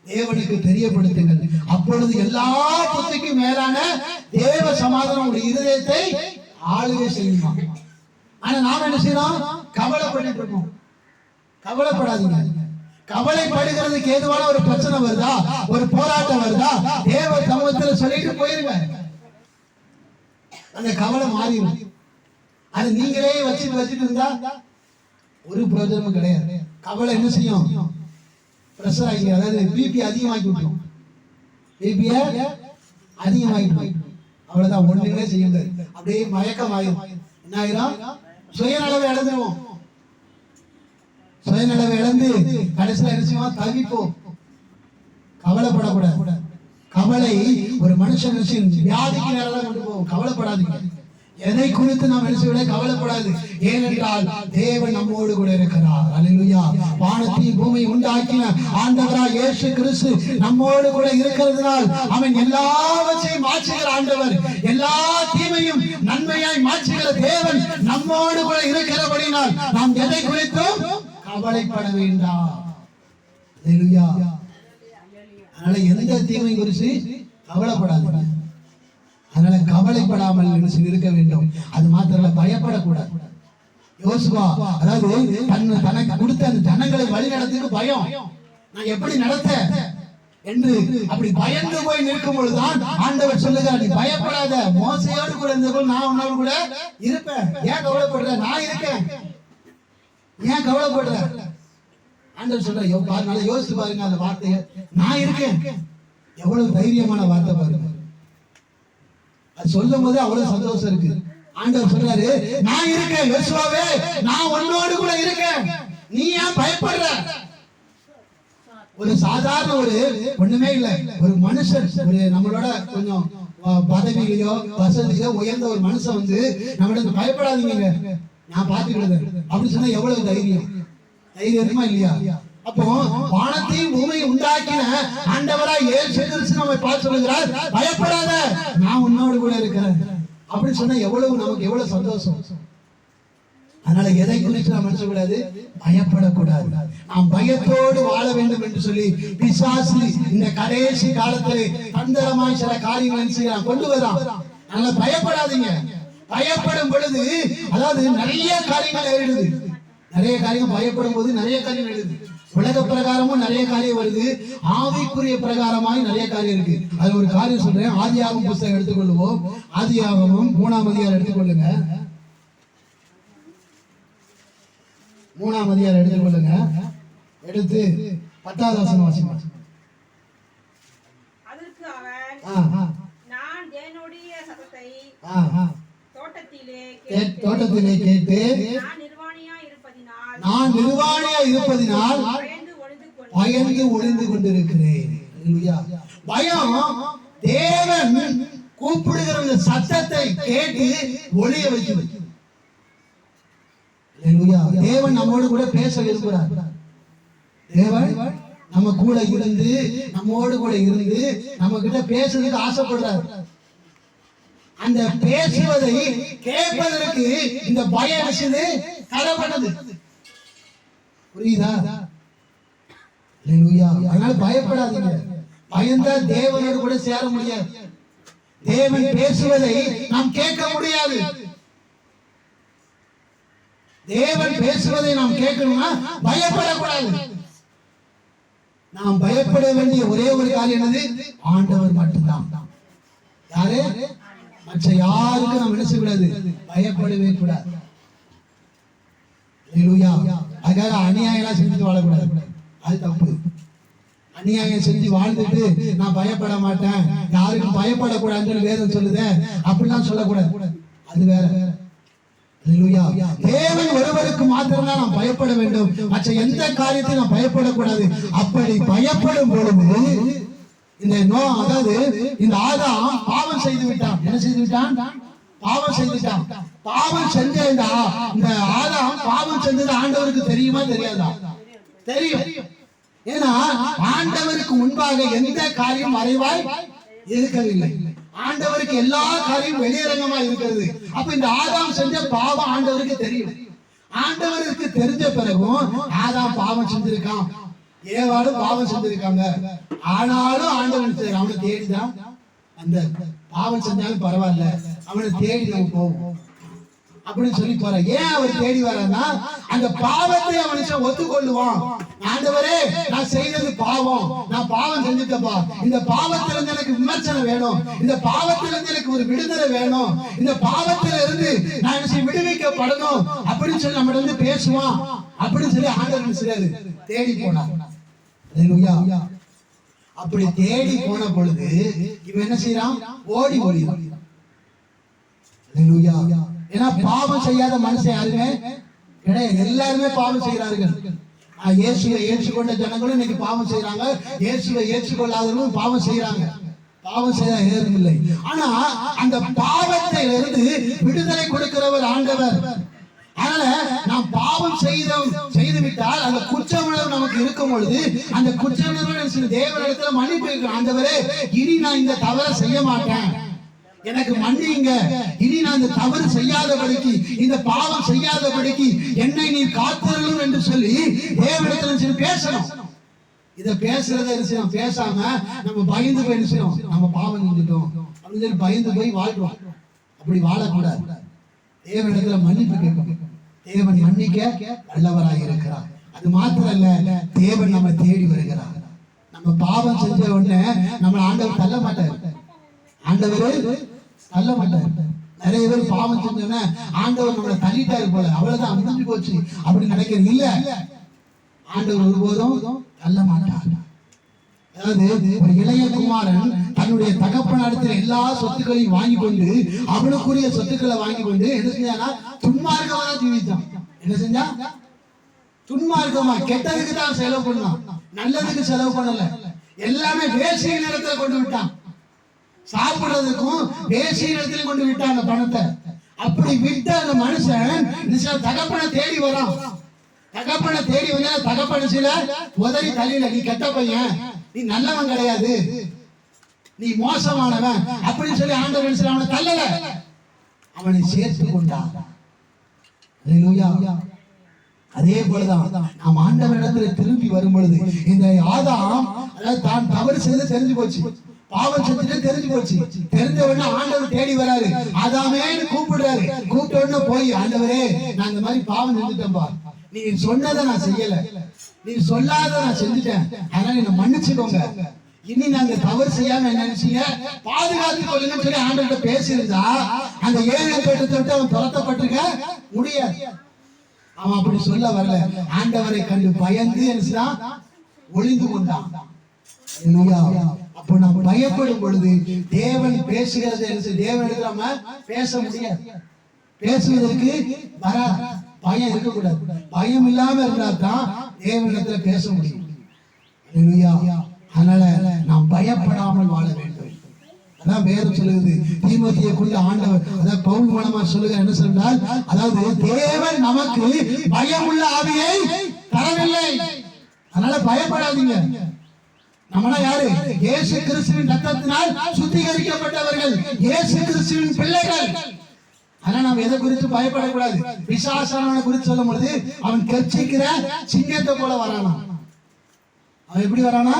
தேவனுக்கு தெரியப்படுத்துங்கள். அப்பொழுது எல்லா புத்திக்கும் மேலான தேவ சமாதானம் உங்களுடைய இருதயத்தை ஆளுகை செய்யுமா. ஆனா நாம என்ன செய்யறோம்? கவலைப்பட்டு இருக்கோம். கவலைப்படாதீங்க. கவலைப்படுகிறதுக்கு ஏதுவான ஒரு பிரச்சனை வருதா, ஒரு போராட்டம் வருதா, தேவ சமூகத்துல சொல்லிட்டு போயிருங்க. அந்த கவலை மாறிடும். அது நீங்களே வச்சுட்டு இருந்தா ஒரு பிரயோஜனமும் கிடையாது. கவலை என்ன செய்யும்? பிரஷர் ஆகி, அதாவது பிபி அதிகமாக்கி விட்டுரும். பிபிய அதிகமாகி அவ்வளவுதான், ஒண்ணுமே செய்ய முடியாது. அப்படியே மயக்கம் ஆயிரும். என்ன ஆயிரும்? சுயநலவை இழந்துருவோம். சுயநலவை இழந்து கடைசியில் என்ன செய்வோம்? தவிப்போம். கவலைப்படக்கூடாது. கவலை ஒரு மனுஷன் வியாதிக்கு நேரம் கொண்டு போவோம். கவலைப்படாதீங்க. எதை குறித்து நாம் என்ன கவலைப்படாது. ஏனென்றால் தேவன் நம்மோடு கூட இருக்கிறார். அல்லேலூயா. வானத்தையும் பூமி உண்டாக்கின ஆண்டவராய் இயேசு கிறிஸ்து நம்மோடு கூட இருக்கிறதுனால் அவன் எல்லாவற்றையும் மாற்றுகிற ஆண்டவர், எல்லா தீமையும் நன்மையாய் மாற்றுகிற தேவன் நம்மோடு கூட இருக்கிறபடினால் நாம் எதை குறித்தும் கவலைப்பட வேண்டாம். அல்லேலூயா. அதனால எந்த தீமை குறித்து கவலைப்படாதீங்க. அதனால கவலைப்படாமல் இருக்க வேண்டும். அது மாத்திரமல்ல, பயப்படக்கூடாது. யோசுவா, அதாவது தனக்கு கொடுத்த அந்த ஜனங்களை வழி நடத்துக்கு பயம். நான் எப்படி நடத்த என்று அப்படி பயந்து போய் நிற்கும் பொழுதுதான் ஆண்டவர் சொல்லுகிறார், நீ பயப்படாத, மோசையோடு கூட இருந்தவர்கள் நான் உன்னோடு கூட இருப்பேன். ஏன் கவலைப்படுற? நான் இருக்கேன். ஏன் கவலைப்படுற? ஆண்டவர் சொல்ற, யோசிச்சு பாருங்க அந்த வார்த்தையை, நான் இருக்கேன். எவ்வளவு தைரியமான வார்த்தை பாருங்க. அது சொல்லும் போது அவ்வளவு சந்தோஷம் இருக்கு. ஆண்டவர் சொல்றாரு, நான் இருக்கேன் யோசுவாவே, நான் உன்னோடு கூட இருக்கேன், நீ ஏன் பயப்படுற? ஒரு சாதாரண ஒண்ணுமே இல்லை, ஒரு மனுஷன், ஒரு நம்மளோட கொஞ்சம் பதவியிலையோ வசதியிலோ உயர்ந்த ஒரு மனுஷன் நம்மளோட பயப்படாதீங்க, நான் பாத்துக்கிட்டது அப்படி சொன்னா எவ்வளவு தைரியம் இருக்குமா இல்லையா? அப்போ வானத்தையும் பூமியை உண்டாக்கின ஆண்டவராய் இயேசு கிறிஸ்து நம்மை பார்த்து சொல்லுகிறார், பயப்படாத, நான் உன்னோடு கூட இருக்கிறேன். அப்படி சொன்னா நமக்கு எவ்வளவு சந்தோஷம். அதனால எதை குறித்து நாம் நினைச்சக்கூடாது? பயப்படக்கூடாது. நாம் பயத்தோடு வாழ வேண்டும் என்று சொல்லி பிசாசு இந்த கடைசி காலத்திலே தந்திரமாய் சில காரியங்களை கொண்டு வரான். அதனால பயப்படாதீங்க. பயப்படும் பொழுது அதாவது நிறைய காரியங்கள் ஏறிடுது. நிறைய காரியம் பயப்படும் போது நிறைய காரியம் எழுது. உலக பிரகாரமும் நிறைய காரியம் வருது, ஆவிக்குரிய பிரகாரமாய் நிறைய காரியம் இருக்கு. அது ஒரு காரியம் சொல்றேன். ஆதியாகமம் புத்தகம் எடுத்துக்கொள்வோம். ஆதியாகமம் 3ஆம் அதிகாரம் எடுத்துக்கொள்ளுங்க. 3ஆம் அதிகாரம் எடுத்துக்கொள்ளுங்க. எடுத்து 10வது வசனம் வாசிங்க. அதற்கு அவன், நான் தேவனுடைய சத்தத்தை தோட்டத்திலே கேட்டு நான் நிர்வாணியா இருப்பதினால் பயந்து ஒளிந்து கொண்டிருக்கிறேன். பயம் தேவன் கூப்பிடுகிற இந்த சத்தத்தை கேட்டு ஒளிய வைக்கிறது. தேவன் நம்மோடு கூட பேச விரும்புகிறார். தேவன் நம்ம கூட இருந்து, நம்மோடு கூட இருந்து நம்ம கிட்ட பேசுறதுக்கு ஆசைப்படுறார். அந்த பேசுவதை கேட்பதற்கு இந்த பயம் தடை பண்ணது. புரியுதா? அதனால பயப்படாதீங்க. பயந்தா தேவனோடு கூட சேர முடியாது. தேவன் பேசுவதை நாம் கேட்க முடியாது. தேவன் பேசுவதை நாம் கேட்கணும்னா பயப்படக்கூடாது. நாம் பயப்பட வேண்டிய ஒரே ஒரு காரியம் என்னது? ஆண்டவர் மட்டும்தான். யாரு? மற்ற யாருக்கும் நாம் என்ன செய்யக்கூடாது? பயப்படவே கூடாது. அதுக்காக அநியாயம் செஞ்சுட்டு வாழக்கூடாது. அது தப்பு. அநியாயம் செஞ்சு வாழ்ந்துட்டு நான் பயப்பட மாட்டேன், யாருக்கும் பயப்படக்கூடாதுன்னு வேதம் சொல்லுதே, அப்படிலாம் சொல்லக்கூடாது. அது வேற. தேவன் ஒருவருக்கு மாத்திரம் தான் நாம் பயப்பட வேண்டும், மற்ற எந்த காரியத்தையும் நாம் பயப்படக்கூடாது. அப்படி பயப்படும் பொழுது அதாவது இந்த ஆதாம் பாவம் செய்து விட்டான். என்ன செய்து விட்டான்? பாவம் செய்துட்டான். பாவம் செஞ்ச இந்த ஆதாம் பாவம் செஞ்சது ஆண்டவருக்கு தெரியுமா தெரியாதா? தெரியும். ஏன்னா ஆண்டவருக்கு முன்பாக எந்த காரியம் மறைவாய் இருக்கவில்லை. ஆண்டவருக்கு எல்லா காரியம் வெளியரங்கமா இருக்கிறது. அப்ப இந்த ஆதாம் செஞ்ச பாவம் ஆண்டவருக்கு தெரியும். ஆண்டவருக்கு தெரிஞ்ச பிறகும் ஆதாம் பாவம் செஞ்சிருக்கான், ஏவாளும் பாவம் செஞ்சிருக்காங்க. ஆனாலும் ஆண்டவன் அவனை தேடிதான், அந்த பாவம் செஞ்சாலும் பரவாயில்ல, அவனை தேடி நம்ம போவோம். அப்படின்னு சொல்லி போற. ஏன் அவர் தேடி வர்றன்னா அந்த பாவத்தை அவனுக்கு ஒத்துக்கொள்ளுவான். ஆண்டவரே, நான் செய்தது பாவம், நான் பாவம் செஞ்சுட்டப்பா, இந்த பாவத்திலிருந்து எனக்கு விமர்சனம் வேணும், இந்த பாவத்திலிருந்து எனக்கு ஒரு விடுதலை வேணும், இந்த பாவத்திலிருந்து நான் என்ன விடுவிக்கப்படணும் அப்படின்னு சொல்லி நம்ம வந்து பேசுவான். அப்படின்னு சொல்லி ஆண்டவர் செய்றாரு, தேடி போனார். அல்லேலூயா. அப்படி தேடி போன பொழுது இவன் என்ன செய்யறான்? ஓடி ஓடிறான். அல்லேலூயா. ஏன்னா பாவம் செய்யாத மனுஷன் யாருமே கிடையாது, எல்லாருமே பாவம் செய்கிறார்கள். இயேசுவை ஏற்றுக்கொண்ட ஜனங்களும் இன்னைக்கு பாவம் செய்யறாங்க, இயேசுவை ஏற்றுக்கொள்ளாதவர்களும் பாவம் செய்யறாங்க. பாவம் செய்ய ஏறவில்லை. ஆனா அந்த பாவத்திலிருந்து விடுதலை கொடுக்கிறவர் ஆண்டவர். அதனால நாம் பாவம் செய்து விட்டால் அந்த குற்றமுணர்வு நமக்கு இருக்கும் பொழுது அந்த குற்றமுணர்வு தேவனிடத்துல மன்னிப்பு இருக்கிறோம். ஆண்டவரே, இனி நான் இந்த தவறை செய்ய மாட்டேன், எனக்கு மன்னிங்க, இனி நான் இந்த தவறு செய்யாதபடிக்கு, இந்த பாவம் செய்யாதபடிக்கு என்னை நீ காத்தருளும் என்று சொல்லி தேவனிடத்துல பேசணும். இத பேசுறத பேசாம நம்ம பயந்து போய் நினைச்சோம், நம்ம பாவம் செஞ்சுட்டோம் அப்படின்னு சொல்லி பயந்து போய் வாழ்றோம். அப்படி வாழக்கூடாது. தேவனிடத்துல மன்னிப்பு கேட்கணும். தேவன் மன்னிக்க வல்லவராக இருக்கிறார். அது மாத்திரம் இல்ல, தேவன் நம்ம தேடி வருகிறார். நம்ம பாவம் செஞ்ச உடனே நம்ம ஆண்டவர் தள்ள மாட்டார். ஆண்டவர் தள்ள மாட்டார். நிறைய பேர் பாவம் செஞ்சோன்னா ஆண்டவர் நம்மளை தள்ளிட்டாரு போல, அவ்வளவுதான் முடிஞ்சு போச்சு அப்படி நினைக்கிறது இல்ல. ஆண்டவர் ஒருபோதும் தள்ள மாட்டார். அதாவது ஒரு இளைய குமாரன் தன்னுடைய தகப்பனிடத்தில் எல்லா சொத்துக்களையும் வாங்கி கொண்டு அவனுக்குரிய சொத்துக்களை வாங்கி கொண்டு என்ன செஞ்சானா? துன்மார்க்கமா ஜீவித்தான். என்ன செஞ்சா? துன்மார்க்கமா, கெட்டதுக்கு தான் செலவு பண்ணான், நல்லதுக்கு செலவு பண்ணல. எல்லாமே வேசிய நிலத்துல கொண்டு விட்டான். சாப்பிடுறதுக்கும் வேசிய நிலத்துல கொண்டு விட்டான் அந்த பணத்தை. அப்படி விட்ட அந்த மனுஷன் தகப்பனை தேடி வரான். தகப்பனை தேடி வந்தா தகப்பன சில உதறி தள்ளில, நீ கெட்ட பையன், நீ நல்லவன் கிடையாது, நீ மோசமானவன் அப்படின்னு சொல்லி ஆண்டவர் அவனை தள்ளல, அவனை சேர்த்து கொண்டான். அல்லேலூயா. அதே போலதான் நாம் ஆண்டவரிடத்துல திரும்பி வரும் பொழுது இந்த ஆதாம் தான் தவறு செய்து தெரிஞ்சு போச்சு, பாவம் செஞ்சுட்டு தெரிஞ்சு போச்சு. தெரிஞ்ச உடனே ஆண்டவர் தேடி வராரு, ஆதாமேன்னு கூப்பிடுறாரு. கூப்பிட்ட உடனே போய், ஆண்டவரே, நான் இந்த மாதிரி பாவம் செஞ்சுட்டேன்பா, நீ சொன்னதை நான் செய்யல, நீ சொல்லாத நான் செஞ்சுட்டேன், அதனால என்ன மன்னிச்சுக்கோங்க, இனி நாங்க தவறு செய்யாம என்ன நினைச்சீங்க பாதுகாத்துக் கொள்ளுங்கன்னு சொல்லி ஆண்டவர்கிட்ட பேசியிருந்தா அந்த ஏழை பேட்டத்தை விட்டு அவன் துரத்தப்பட்டிருக்க முடியாது. அவன் அப்படி சொல்ல வரல, ஆண்டவரை கண்டு பயந்து என்ன ஒளிந்து கொண்டான். அப்போ நாம் பயப்படும் பொழுது தேவன் பேசுகிறது, தேவனிடத்தில் நம்ம பேச முடியாது. பேசுவதற்கு வராது, பயம் இருக்கக்கூடாது. பயம் இல்லாம இருந்தா தான் தேவனிடத்துல பேச முடியும். அதனால நாம் பயப்படாமல் வாழ வேண்டும். அதான் வேதம் சொல்லுது, தீமோத்தேயுவை குறித்து ஆண்டவர், அதாவது பவுல் மூலமா சொல்லுங்க என்ன சொன்னால், அதாவது தேவன் நமக்கு பயமுள்ள ஆவியை தரவில்லை, அதனால பயப்படாதீங்க. நம்மளா யாரு? இயேசு கிறிஸ்துவின் ரத்தத்தினால் சுத்திகரிக்கப்பட்டவர்கள், இயேசு கிறிஸ்துவின் பிள்ளைகள். ஆனா நாம் எதை குறித்து பயப்படக்கூடாது. பிசாசானவனை குறித்து சொல்லும் பொழுது அவன் கர்ச்சிக்கிற சிங்கத்தை போல வரானா. அவன் எப்படி வரானா?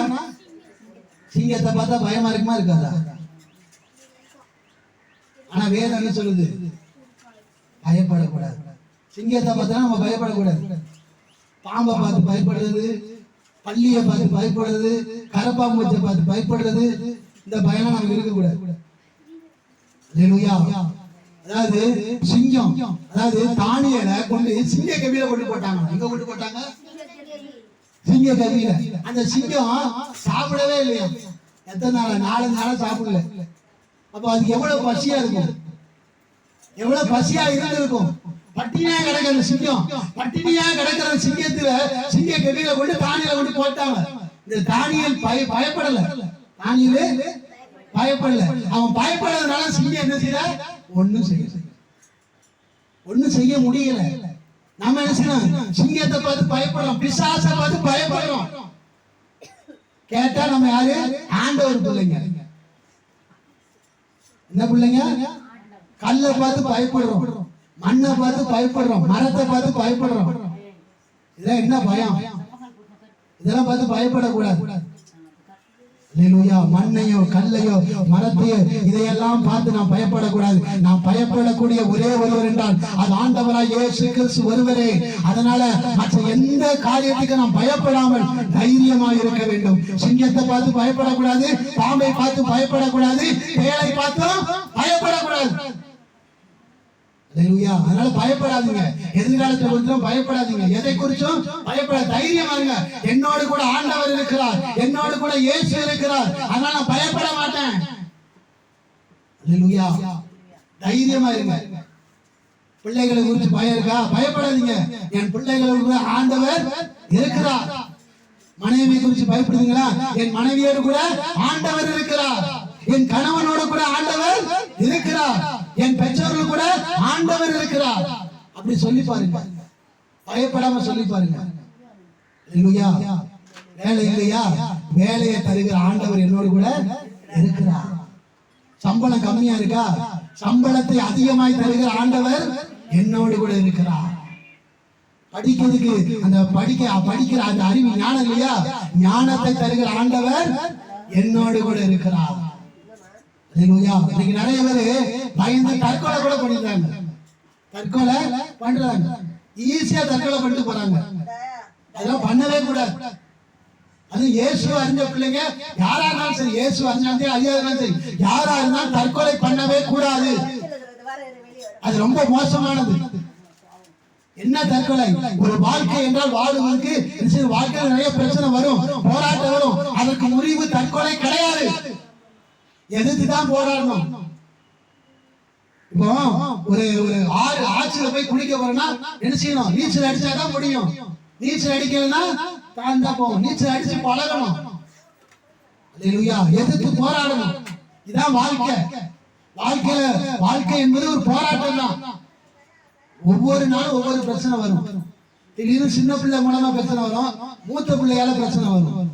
சிங்கத்தை பார்த்தா பயமா இருக்குமா இருக்காதா? ஆனா வேதம் என்ன சொல்லுது? பயப்படக்கூடாது. சிங்கத்தை பார்த்தா நம்ம பயப்படக்கூடாது. பாம்பை பார்த்து பயப்படுறது, பள்ளியை பார்த்து பயப்படுறது, கரப்பாம்பூச்சை பார்த்து பயப்படுறது, இந்த பயம் நமக்கு இருக்கக்கூடாது. அதாவது சிங்கம், அதாவது தானியலை கொண்டு சிங்க கவியில கொண்டு போட்டாங்க. எங்க கொண்டு போட்டாங்க? சிங்க கவியில. அந்த சிங்கம் சாப்பிடவே இல்லையா? எத்தனை நாள்? 4 நாளா சாப்பிடல. அப்ப அதுக்கு எவ்வளவு பசியா இருக்கும், எவ்வளவு பசியா இருந்திருக்கும். பட்டினியா கிடக்கிற சிங்கம், பட்டினியா கிடக்கிற சிங்கத்துல சிங்க கவியில கொண்டு தானியலை கொண்டு போட்டாங்க. இந்த தானியல் பயப்படல, தானியல் பயப்படல. அவன் பயப்படுறதுனால சிங்கம் என்ன செய்யற? ஒண்ணும் செய்ய முடியல. நம்ம என்ன செய்யணும்? சிங்கத்தை பார்த்து பயப்படுறோம், பிசாசை பார்த்து பயப்படுறோம். கேட்டா நம்ம யாரு? ஆண்டவர் பிள்ளைங்க. என்ன பிள்ளைங்க? கல்லை பார்த்து பயப்படுறோம், மண்ணை பார்த்து பயப்படுறோம், மரத்தை பார்த்து பயப்படுறோம். இதெல்லாம் என்ன பயம்? இதெல்லாம் பார்த்து பயப்படக்கூடாது. அல்லேலூயா. மண்ணையோ கல்லையோ மரத்தையோ இதையெல்லாம் பார்த்து நாம் பயப்படக்கூடாது. நாம் பயப்படக்கூடிய ஒரே ஒருவர் என்றால் அது ஆண்டவராய் இயேசு கிறிஸ்து ஒருவரே. அதனால மற்ற எந்த காரியத்துக்கு நாம் பயப்படாமல் தைரியமாக இருக்க வேண்டும். சிங்கத்தை பார்த்து பயப்படக்கூடாது, பாம்பை பார்த்து பயப்படக்கூடாது, தேளை பார்த்தும் பயப்படக்கூடாது. அதனால பயப்படாதீங்க. எதிர்காலத்தை குறித்தும் பயப்படாதீங்க. எதை குறிச்சும் பயப்பட தைரியமா இருங்க. என்னோடு கூட ஆண்டவர் இருக்கிறார், என்னோடு கூட இயேசு இருக்கிறார், அதனால நான் பயப்பட மாட்டேன். அல்லேலூயா. தைரியமா இருங்க. பிள்ளைகளை குறித்து பயம் இருக்கா? பயப்படாதீங்க. என் பிள்ளைகளுக்கு ஆண்டவர் இருக்கிறார். மனைவி குறித்து பயப்படுறீங்களா? என் மனைவியோடு கூட ஆண்டவர் இருக்கிறார். என் கணவனோடு கூட ஆண்டவர் இருக்கிறார். என் பெற்றோர்கள் கூட ஆண்டவர் இருக்கிறார். அப்படி சொல்லி பாருங்க. பயப்படாம சொல்லி பாருங்க. இல்லையா? வேலை இல்லையா? வேலையை தருகிற ஆண்டவர் என்னோடு கூட இருக்கிறார். சம்பளம் கம்மியா இருக்கா? சம்பளத்தை அதிகமாய் தருகிற ஆண்டவர் என்னோடு கூட இருக்கிறார். படிக்கிறதுக்கு அந்த படிக்கிற அந்த அறிவு ஞானம் இல்லையா? ஞானத்தை தருகிற ஆண்டவர் என்னோடு கூட இருக்கிறார். இன்னைக்கு நிறைய பேரு பயந்து தற்கொலை கூட பண்ணிடுறாங்க. தற்கொலை பண்றாங்க. ஈஸியா தற்கொலை பண்ணிட்டு போறாங்க. அதெல்லாம் பண்ணவே கூடாது. அது இயேசு அறிஞ்ச பிள்ளைங்க யாரா இருந்தாலும் சரி, இயேசு அறிஞ்சாலும் அறியாதான் சரி, யாரா இருந்தாலும் தற்கொலை பண்ணவே கூடாது. அது ரொம்ப மோசமானது. என்ன தற்கொலை? ஒரு வாழ்க்கை என்றால் வாழ்வதற்கு வாழ்க்கையில் நிறைய பிரச்சனை வரும், போராட்டம் வரும். அதற்கு முடிவு தற்கொலை கிடையாது. எதிர்த்துதான் போராடணும். இப்போ ஒரு ஆற்றுல போய் குளிக்க போறோம்னா என்ன செய்யணும்? நீச்சல் அடிச்சாதான் முடியும். நீச்சல் அடிக்கலன்னா தாழ்ந்தா போகும். நீச்சல் அடிச்சு பழகணும். அல்லேலூயா. எதிர்த்து போராடணும். இதான் வாழ்க்கை. வாழ்க்கை என்பது ஒரு போராட்டம் தான். ஒவ்வொரு நாளும் ஒவ்வொரு பிரச்சனை வரும். திடீர்னு சின்ன பிள்ளை மூலமா பிரச்சனை வரும், மூத்த பிள்ளையால பிரச்சனை வரும்,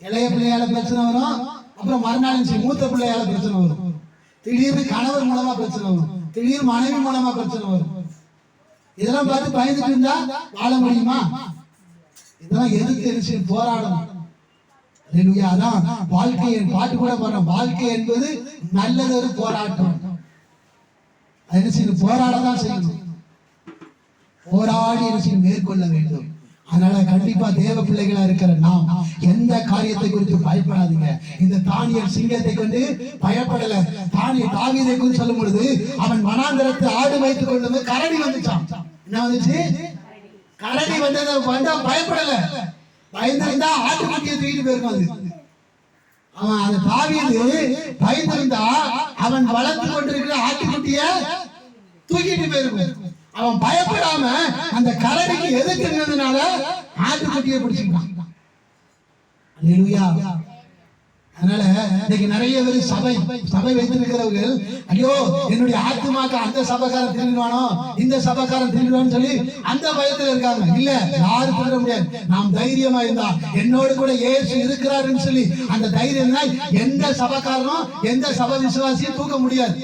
இளைய பிள்ளையால பிரச்சனை வரும், அப்புறம் மறுநாள் மூத்த பிள்ளையால பிரச்சனை வரும், திடீர்னு கணவர் மூலமா பிரச்சனை வரும், திடீர்னு மனைவி மூலமா பிரச்சனை வரும். இதெல்லாம் பார்த்து பயந்துட்டு இருந்தா வாழ முடியுமா? இதெல்லாம் எதுக்கு போராடணும். அதான் வாழ்க்கை. பாட்டு கூட பாடுறோம், வாழ்க்கை என்பது நல்லது ஒரு போராட்டம். போராடதான் செய்யணும். போராடி மேற்கொள்ள வேண்டும். அதனால கண்டிப்பா தேவ பிள்ளைகளா இருக்கிற நாம் எந்த காரியத்தை குறித்து பயப்படாதீங்க. இந்த தானியல் சிங்கத்தை கொண்டு பயப்படல. தாவீதை குறித்து சொல்லும் பொழுது அவன் வனாந்தரத்தை ஆடு வைத்துக் கொண்டு கரடி வந்துச்சான். என்ன வந்துச்சு? கரடி வந்தா பயப்படல. பயந்திருந்தா ஆட்டுக்குட்டியை தூக்கிட்டு போயிருக்கும். அவன் அந்த தாவீது பயந்திருந்தா அவன் வளர்த்து கொண்டிருக்கிற ஆட்டுக்குட்டிய தூக்கிட்டு போயிருக்கும். அவன் பயப்படாம அந்த கரடிக்கு எதிர்க்கிறதுனால ஆட்டுக்குட்டியை பிடிச்சிருக்கான். அல்லேலூயா. அதனால இன்னைக்கு நிறைய பேர் சபை வைத்திருக்கிறவர்கள், ஐயோ என்னுடைய ஆத்துமாக்கு அந்த சபைக்காரன் திருடுவானோ இந்த சபைக்காரன் திருடுவான்னு சொல்லி அந்த பயத்துல இருக்காங்க. இல்ல, யாரும் திருட முடியாது. நாம் தைரியமா இருந்தா என்னோடு கூட இயேசு இருக்கிறாருன்னு சொல்லி அந்த தைரியம் எந்த சபைக்காரனும் எந்த சபை விசுவாசியும் தூக்க முடியாது.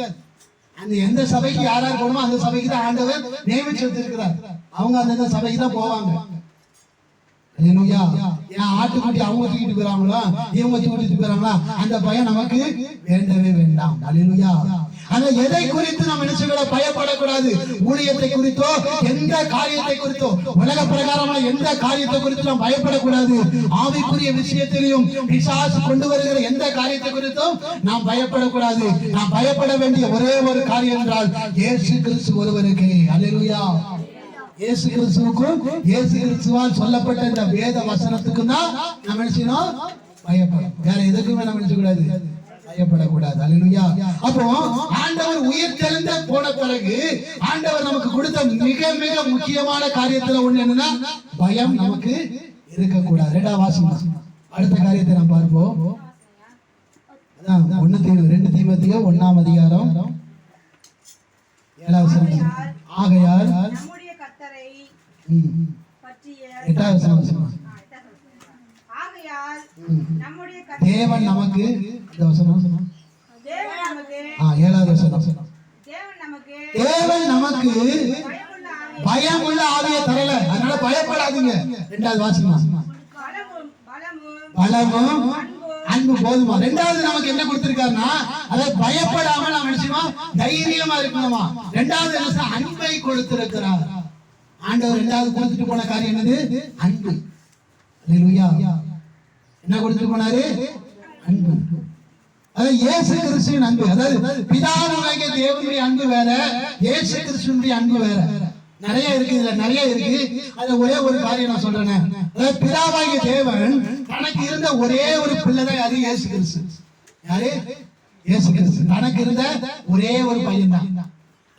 அந்த எந்த சபைக்கு யாராரு போகணுமோ அந்த சபைக்கு தான் ஆண்டவர் நியமிச்சு வச்சிருக்கிறார். அவங்க அந்த சபைக்கு தான் போவாங்க. ஏன் ஆட்டுக்குட்டி அவங்க தூக்கிட்டு போறாங்களா இவங்க தூக்கிட்டு போறாங்களா அந்த பயம் நமக்கு வேண்டவே வேண்டாம். அல்லேலூயா. ஆனா எதை குறித்து நாம் நினைச்சுகளை பயப்படக்கூடாது. ஊழியத்தை குறித்தோ எந்த காரியத்தை குறித்தோ உலக பிரகாரமான எந்த காரியத்தை குறித்து நாம் பயப்படக்கூடாது. ஆவிக்குரிய விஷயத்திலையும் பிசாசு கொண்டு வருகிற எந்த காரியத்தை குறித்தும் நாம் பயப்படக்கூடாது. நாம் பயப்பட வேண்டிய ஒரே ஒரு காரியம் என்றால் இயேசு கிறிஸ்து ஒருவருக்கு. அல்லேலூயா. இயேசு கிறிஸ்துவுக்கும் இயேசு கிறிஸ்துவால் சொல்லப்பட்ட இந்த வேத வசனத்துக்கும் தான் நம்ம நினைச்சோம் பயப்படும். வேற எதுக்குமே நம்ம நினைச்ச கூடாது, பயப்படக்கூடாது. அல்லேலூயா. அப்போ ஆண்டவர் உயிர் தெழுந்த போன பிறகு ஆண்டவர் நமக்கு கொடுத்த மிக மிக முக்கியமான காரியத்துல ஒண்ணு என்னன்னா பயம் நமக்கு இருக்கக்கூடாது. இரண்டாவது வாசகம் அடுத்த காரியத்தை நாம் பார்ப்போம். அதான் 2 தீமோத்தேயு 1ஆம் அதிகாரம் 7வது வசனம். ஆகையால் தேவன் நமக்கு 7வது வசனம். தேவன் நமக்கு பயமுள்ள ஆவியை தரல. அதனால பயப்படாதீங்க. 2வது வாசகம். பலமும் அன்பு போதுமா. ரெண்டாவது நமக்கு என்ன கொடுத்திருக்காருன்னா, அதை பயப்படாம நாம் நினைச்சுமா தைரியமா இருக்கணுமா. ரெண்டாவது என்ன, அன்பை கொடுத்திருக்கிறார் ஆண்டவர். ரெண்டாவது கொடுத்துட்டு போன காரியம் என்னது? அன்பு. அல்லேலூயா. என்ன கொடுத்துட்டு போனாரு? அன்பு. அதாவது இயேசு கிறிஸ்துவின் அன்பு. அதாவது பிதாவாகிய தேவனுடைய அன்பு வேற, இயேசு கிறிஸ்துவினுடைய அன்பு வேற. நிறைய இருக்கு, இதுல நிறைய இருக்கு. அதுல ஒரே ஒரு காரியம் நான் சொல்றேன். அதாவது பிதாவாகிய தேவன் தனக்கு இருந்த ஒரே ஒரு பிள்ளை தான் யாரு? இயேசு கிறிஸ்து. யாரு? இயேசு கிறிஸ்து. தனக்கு இருந்த ஒரே ஒரு பையன் தான்.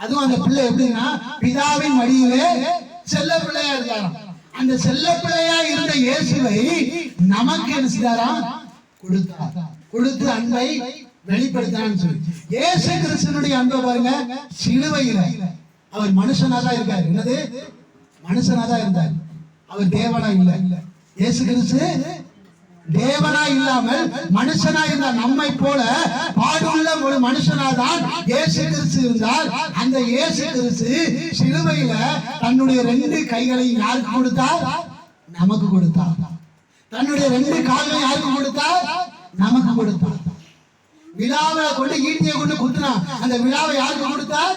அதுவும் அந்த பிள்ளை எப்படின்னா, பிதாவின் மடியிலே செல்ல பிள்ளையா இருக்காராம். அந்த செல்ல பிள்ளையா இருந்த இயேசுவை நமக்கு என்ன செய்தாராம்? கொடுத்தார். கொடுத்து அன்பை வெளிப்படுத்தினான்னு சொல்லி. இயேசு கிறிஸ்துவினுடைய அன்பை பாருங்க, சிலுவையில அவர் மனுஷனா தான் இருக்காரு. என்னது? மனுஷனா தான் இருந்தார். அவர் தேவனா இல்ல. இயேசு கிறிஸ்து தேவனா இல்லாமல் மனுஷனா இருந்தார். நம்மை போல பாடுள்ள ஒரு மனுஷனா தான் இயேசு கிறிஸ்து இருந்தார். அந்த இயேசு கிறிஸ்து சிலுவையில தன்னுடைய 2 கைகளையும் யாருக்கு கொடுத்தார்? நமக்கு கொடுத்தார். தன்னுடைய 2 கால்களையும் யாருக்கு கொடுத்தார்? நமக்கு கொடுத்தார். விழாவை கொண்டு ஈட்டியை கொண்டு குத்துனா, அந்த விழாவை யாருக்கு கொடுத்தார்?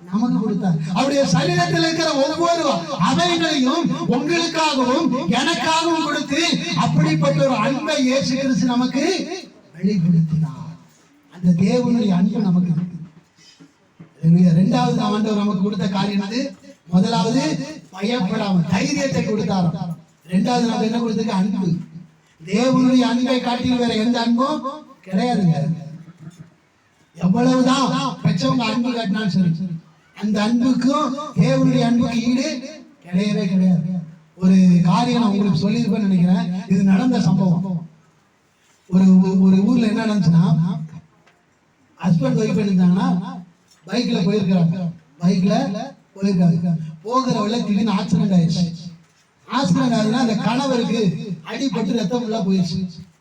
நமக்கு கொடுத்தார். அவருடைய சரீரத்தில் இருக்கிற ஒவ்வொரு அவயங்களையும் உங்களுக்காகவும் எனக்காகவும் கொடுத்து அப்படிப்பட்ட ஒரு அன்பை இயேசு கிறிஸ்து நமக்கு வெளிப்படுத்தினார். அந்த தேவனுடைய அன்பு நமக்கு இருக்கு. இரண்டாவது ஆண்டவர் நமக்கு கொடுத்த காரியம் என்னது? முதலாவது பயப்படாம தைரியத்தை கொடுத்தார். இரண்டாவது நமக்கு என்ன கொடுத்திருக்க? அன்பு. தேவனுடைய அன்பை காட்டில் வேற எந்த அன்பும் கிடையாதுங்க. எவ்வளவுதான் பெற்றவங்க அன்பு காட்டினாலும் சரி, அந்த அன்புக்கும் தேவனுடைய அன்புக்கு ஈடு கிடையவே கிடையாது. ஒரு காரியம் நான் உங்களுக்கு சொல்லியிருப்பேன்னு நினைக்கிறேன். இது நடந்த சம்பவம். ஒரு ஊர்ல என்ன நடந்துச்சுன்னா, ஹஸ்பண்ட் ஒய்ஃப் இருந்தாங்கன்னா பைக்ல போயிருக்காங்க. போகிற வழியில திடீர்னு ஆக்சிடென்ட் ஆயிடுச்சு. ஆக்சிடென்ட் ஆகுதுன்னா அந்த கணவருக்கு அடிபட்டு ரத்தம் உள்ள போயிடுச்சு.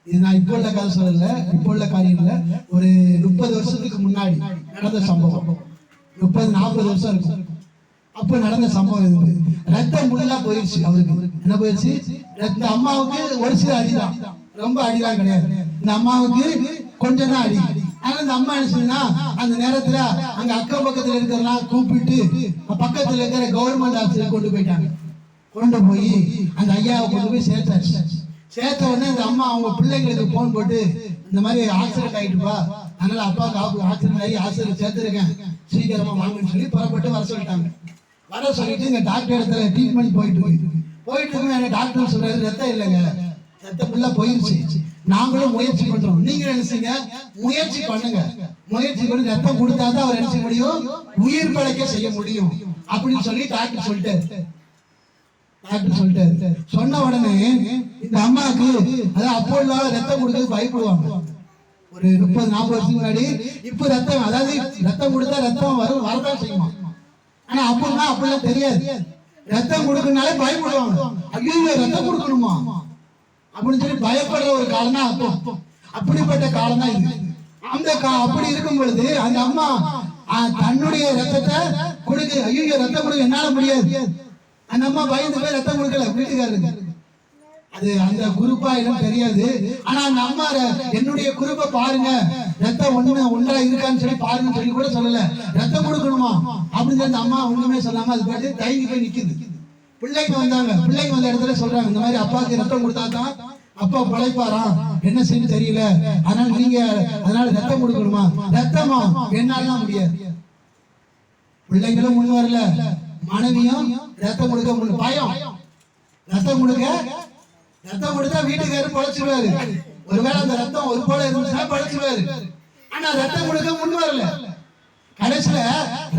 இது நான் இப்போ உள்ள கதை சொல்லல, இப்போ உள்ள காரியம் இல்ல. ஒரு 30 வருஷத்துக்கு முன்னாடி நடந்த சம்பவம். 30-40 வருஷம் இருக்கும். அப்ப நடந்த சம்பவம் இது. ரத்தம் முள்ளா போயிடுச்சு. அவருக்கு என்ன போயிடுச்சு? இந்த அம்மாவுக்கு ஒரு சில அடிதான், ரொம்ப அடிதான் கிடையாது. இந்த அம்மாவுக்கு கொஞ்சம் தான் அடி. ஆனா இந்த அம்மா என்ன சொன்னா, அந்த நேரத்துல அங்க அக்கம் பக்கத்துல இருக்கிறலாம் கூப்பிட்டு பக்கத்துல இருக்கிற கவர்மெண்ட் ஆஃபீஸர் கொண்டு போயிட்டாங்க. கொண்டு போய் அந்த ஐயாவை கொண்டு போய் சேர்த்தாச்சு. சேர்த்த உடனே அந்த அம்மா அவங்க பிள்ளைங்களுக்கு போன் போட்டு, இந்த மாதிரி ஆக்சிடென்ட் ஆயிட்டுப்பா, அதனால அப்பாவுக்கு ஆக்சிடென்ட் ஆகி ஆக்சிடென்ட் சேர்த்துருக்கேன், சீக்கிரமா வாங்கன்னு சொல்லி புறப்பட்டு வர சொல்லிட்டாங்க. வர சொல்லிட்டு இங்க டாக்டர் இடத்துல ட்ரீட்மெண்ட் போயிட்டு இருக்கு. டாக்டர் சொல்றாரு, ரத்தம் இல்லைங்க, ரத்தம் ஃபுல்லா போயிருச்சு. நாங்களும் முயற்சி பண்றோம், நீங்க நினைச்சீங்க முயற்சி பண்ணுங்க, முயற்சி பண்ணி ரத்தம் கொடுத்தாதான் அவர் நினைச்ச முடியும், உயிர் பழைக்க செய்ய முடியும் அப்படின்னு சொல்லி டாக்டர் சொல்லிட்டாரு. சொன்ன உடனே இந்த அம்மாவுக்கு, அதாவது அப்போ ரத்தம் கொடுக்க பயப்படுவாங்க. ஒரு 30-40 வருஷத்துக்கு முன்னாடி இப்ப ரத்தம், அதாவது ரத்தம் கொடுத்தா ரத்தம் வரதான் செய்யுமா. ஆனா அப்பெல்லாம் அப்படிலாம் தெரியாது. ரத்தம் கொடுக்கறதுனாலே பயப்படுவாங்க. ஐயோ ரத்தம் கொடுக்கணுமா அப்படின்னு சொல்லி பயப்படுற ஒரு காலம் தான் அப்போ. அப்படிப்பட்ட காலம் தான் இது. அந்த அப்படி இருக்கும் பொழுது அந்த அம்மா தன்னுடைய ரத்தத்தை கொடுக்க, ஐயோ ரத்தம் கொடுக்க என்னால முடியாது. அந்த அம்மா பயந்து போய் ரத்தம் கொடுக்கல வீட்டுக்காரருக்கு. அது அந்த குரூப்பா என்னன்னு தெரியாது. ஆனா அந்த அம்மா என்னுடைய குரூப்பை பாருங்க, ரத்தம் ஒன்றா இருக்கான்னு சொல்லி பாருங்கன்னு சொல்லி கூட சொல்லல. ரத்தம் கொடுக்கணுமா அப்படின்னு சொல்லி அந்த அம்மா ஒண்ணுமே சொல்லாம அது பாட்டு தயங்கி போய் நிக்குது. பிள்ளைங்க வந்தாங்க. பிள்ளைங்க வந்த இடத்துல சொல்றாங்க, இந்த மாதிரி அப்பாவுக்கு ரத்தம் கொடுத்தாதான் அப்பா பிழைப்பாராம், என்ன செய்ய தெரியல, அதனால ரத்தம் கொடுக்கணுமா. ரத்தமா என்னால முடியாது. பிள்ளைங்களும் முன் வரல, மனைவியும் ரத்தம் கொடுக்க பயம். ரத்தம் கொடுத்தா வீட்டுக்காரர் பழச்சிருவாரு. ஒருவேளை அந்த ரத்தம் ஒரு போல இருந்துச்சுன்னா பழச்சிருவாரு. ஆனா ரத்தம் கொடுக்க முன் வரல. கடைசியில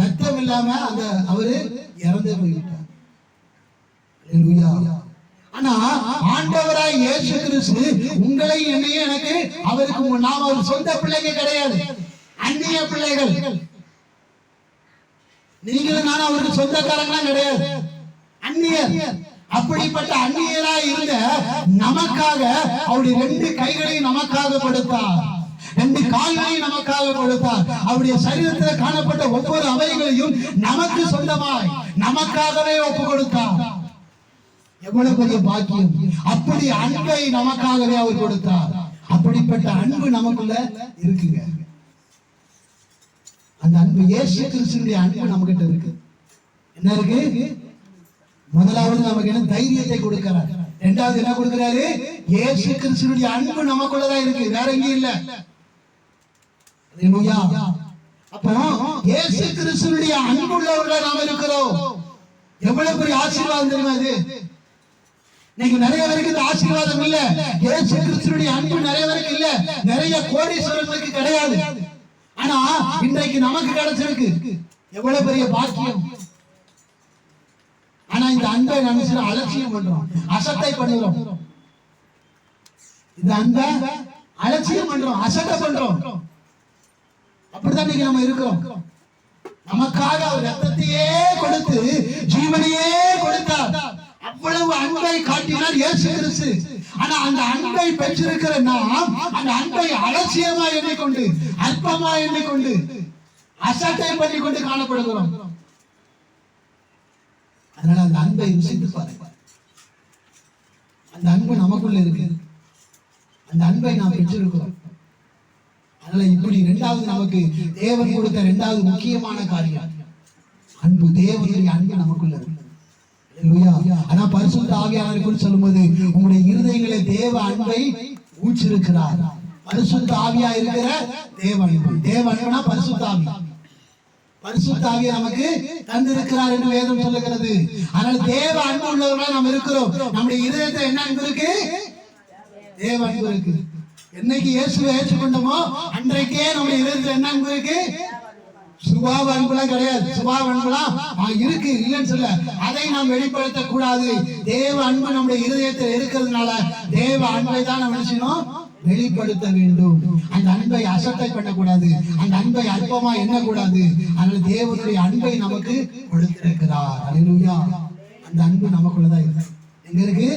ரத்தம் இல்லாம அந்த அவரு இறந்து போய்விட்டார். ஆனா ஆண்டவராய் இயேசு கிறிஸ்து உங்களை என்னையும் எனக்கு அவருக்கு நாம ஒரு சொந்த பிள்ளைங்க கிடையாது, அந்நிய பிள்ளைகள். நீங்களும் நானும் அவருக்கு சொந்தக்காரங்களாம் கிடையாது, அந்நியர். அப்படிப்பட்ட அந்நியரா இருந்த நமக்காக அவருடைய 2 கைகளையும் நமக்காக கொடுத்தார், 2 கால்களையும் நமக்காக கொடுத்தார். அவருடைய சரீரத்தில் காணப்பட்ட ஒவ்வொரு அவயங்களையும் நமக்கு சொந்தமாய் நமக்காகவே ஒப்பு கொடுத்தார். எவ்வளவு பெரிய பாக்கியம்! அப்படி அன்பை நமக்காகவே அவர் கொடுத்தார். அப்படிப்பட்ட அன்பு நமக்குள்ள இருக்குங்க. அந்த அன்பு இயேசு கிறிஸ்துவினுடைய அன்பு நம்மகிட்ட இருக்கு. என்ன இருக்கு? முதலாவது நமக்கு என்ன தைரியத்தை கொடுக்கிறார். இரண்டாவது என்ன கொடுக்கிறாரு? இயேசு கிறிஸ்துவினுடைய அன்பு நமக்குள்ளதான் இருக்கு, வேற எங்கேயும் இல்ல. அல்லேலூயா. அப்போ இயேசு கிறிஸ்துவினுடைய அன்பு உள்ளவர்களா நாம் இருக்கிறோம். எவ்வளவு பெரிய ஆசீர்வாதம் தெரியுமா இது? நீங்க நிறைய பேருக்கு இந்த ஆசீர்வாதம் இல்ல. இயேசு கிறிஸ்துவினுடைய அன்பு நிறைய பேருக்கு இல்ல, நிறைய கோடீஸ்வரர்களுக்கு கிடையாது. ஆனா இன்றைக்கு நமக்கு கிடைச்சிருக்கு. எவ்வளவு பெரிய பாக்கியம். ஆனா இந்த அன்பை நம்ம அலட்சியம் பண்றோம், அசட்டை பண்ணுறோம். இந்த அன்பை அலட்சியம் பண்றோம், அசட்டை பண்றோம். அப்படிதான் நீங்க நம்ம இருக்கிறோம். நமக்காக அவர் ரத்தத்தையே கொடுத்து ஜீவனையே கொடுத்தார். அவ்வளவு அன்பை காட்டினார் இயேசு கிறிஸ்து. ஆனா அந்த அன்பை பெற்றிருக்கிற நாம் அந்த அன்பை அலட்சியமா எண்ணிக்கொண்டு, அற்பமா எண்ணிக்கொண்டு, அசட்டை பண்ணி கொண்டு காணப்படுகிறோம். அதனால அந்த அன்பை ருசித்து பாருங்க. அந்த அன்பு நமக்குள்ள இருக்கு, அந்த அன்பை நாம் பெற்றிருக்கிறோம். அதனால இப்படி இரண்டாவது நமக்கு தேவன் கொடுத்த இரண்டாவது முக்கியமான காரியம் அன்பு. தேவனுடைய அன்பு நமக்குள்ள இருக்கு. ஆனா பரிசுத்த ஆவியானவர் குறித்து சொல்லும்போது உங்களுடைய இருதயங்களை தேவ அன்பை ஊற்றிருக்கிறார். பரிசுத்த ஆவியா இருக்கிற தேவ அன்பு. தேவ அன்புனா பரிசுத்த ஆவி. பரிசுத்த ஆவியை நமக்கு தந்திருக்கிறார் என்று வேதம் சொல்லுகிறது. அதனால தேவ அன்பு உள்ளவர்களா நாம் இருக்கிறோம். நம்முடைய இருதயத்துல என்ன அன்பு இருக்கு? தேவ அன்பு இருக்கு. என்னைக்கு இயேசுவை ஏற்றுக்கொண்டோமோ அன்றைக்கே நம்முடைய இருதயத்துல என்ன அன்பு இருக்கு? சுபாவ அன்புலாம் கிடையாது. சுபாவ அன்புலாம் இருக்கு, இல்லைன்னு சொல்ல. அதை நாம் வெளிப்படுத்த கூடாது. தேவ அன்பு நம்முடைய இருதயத்தில் இருக்கிறதுனால தேவ அன்பை தான் நம்ம நினைச்சோம் வெளிப்படுத்த வேண்டும். அந்த அன்பை அசட்டை பண்ணக்கூடாது, அந்த அன்பை அற்பமா எண்ணக்கூடாது. அதனால தேவனுடைய அன்பை நமக்கு கொடுத்திருக்கிறார். அல்லேலூயா. அந்த அன்பு நமக்குள்ளதான் இருக்கு. எங்க இருக்கு?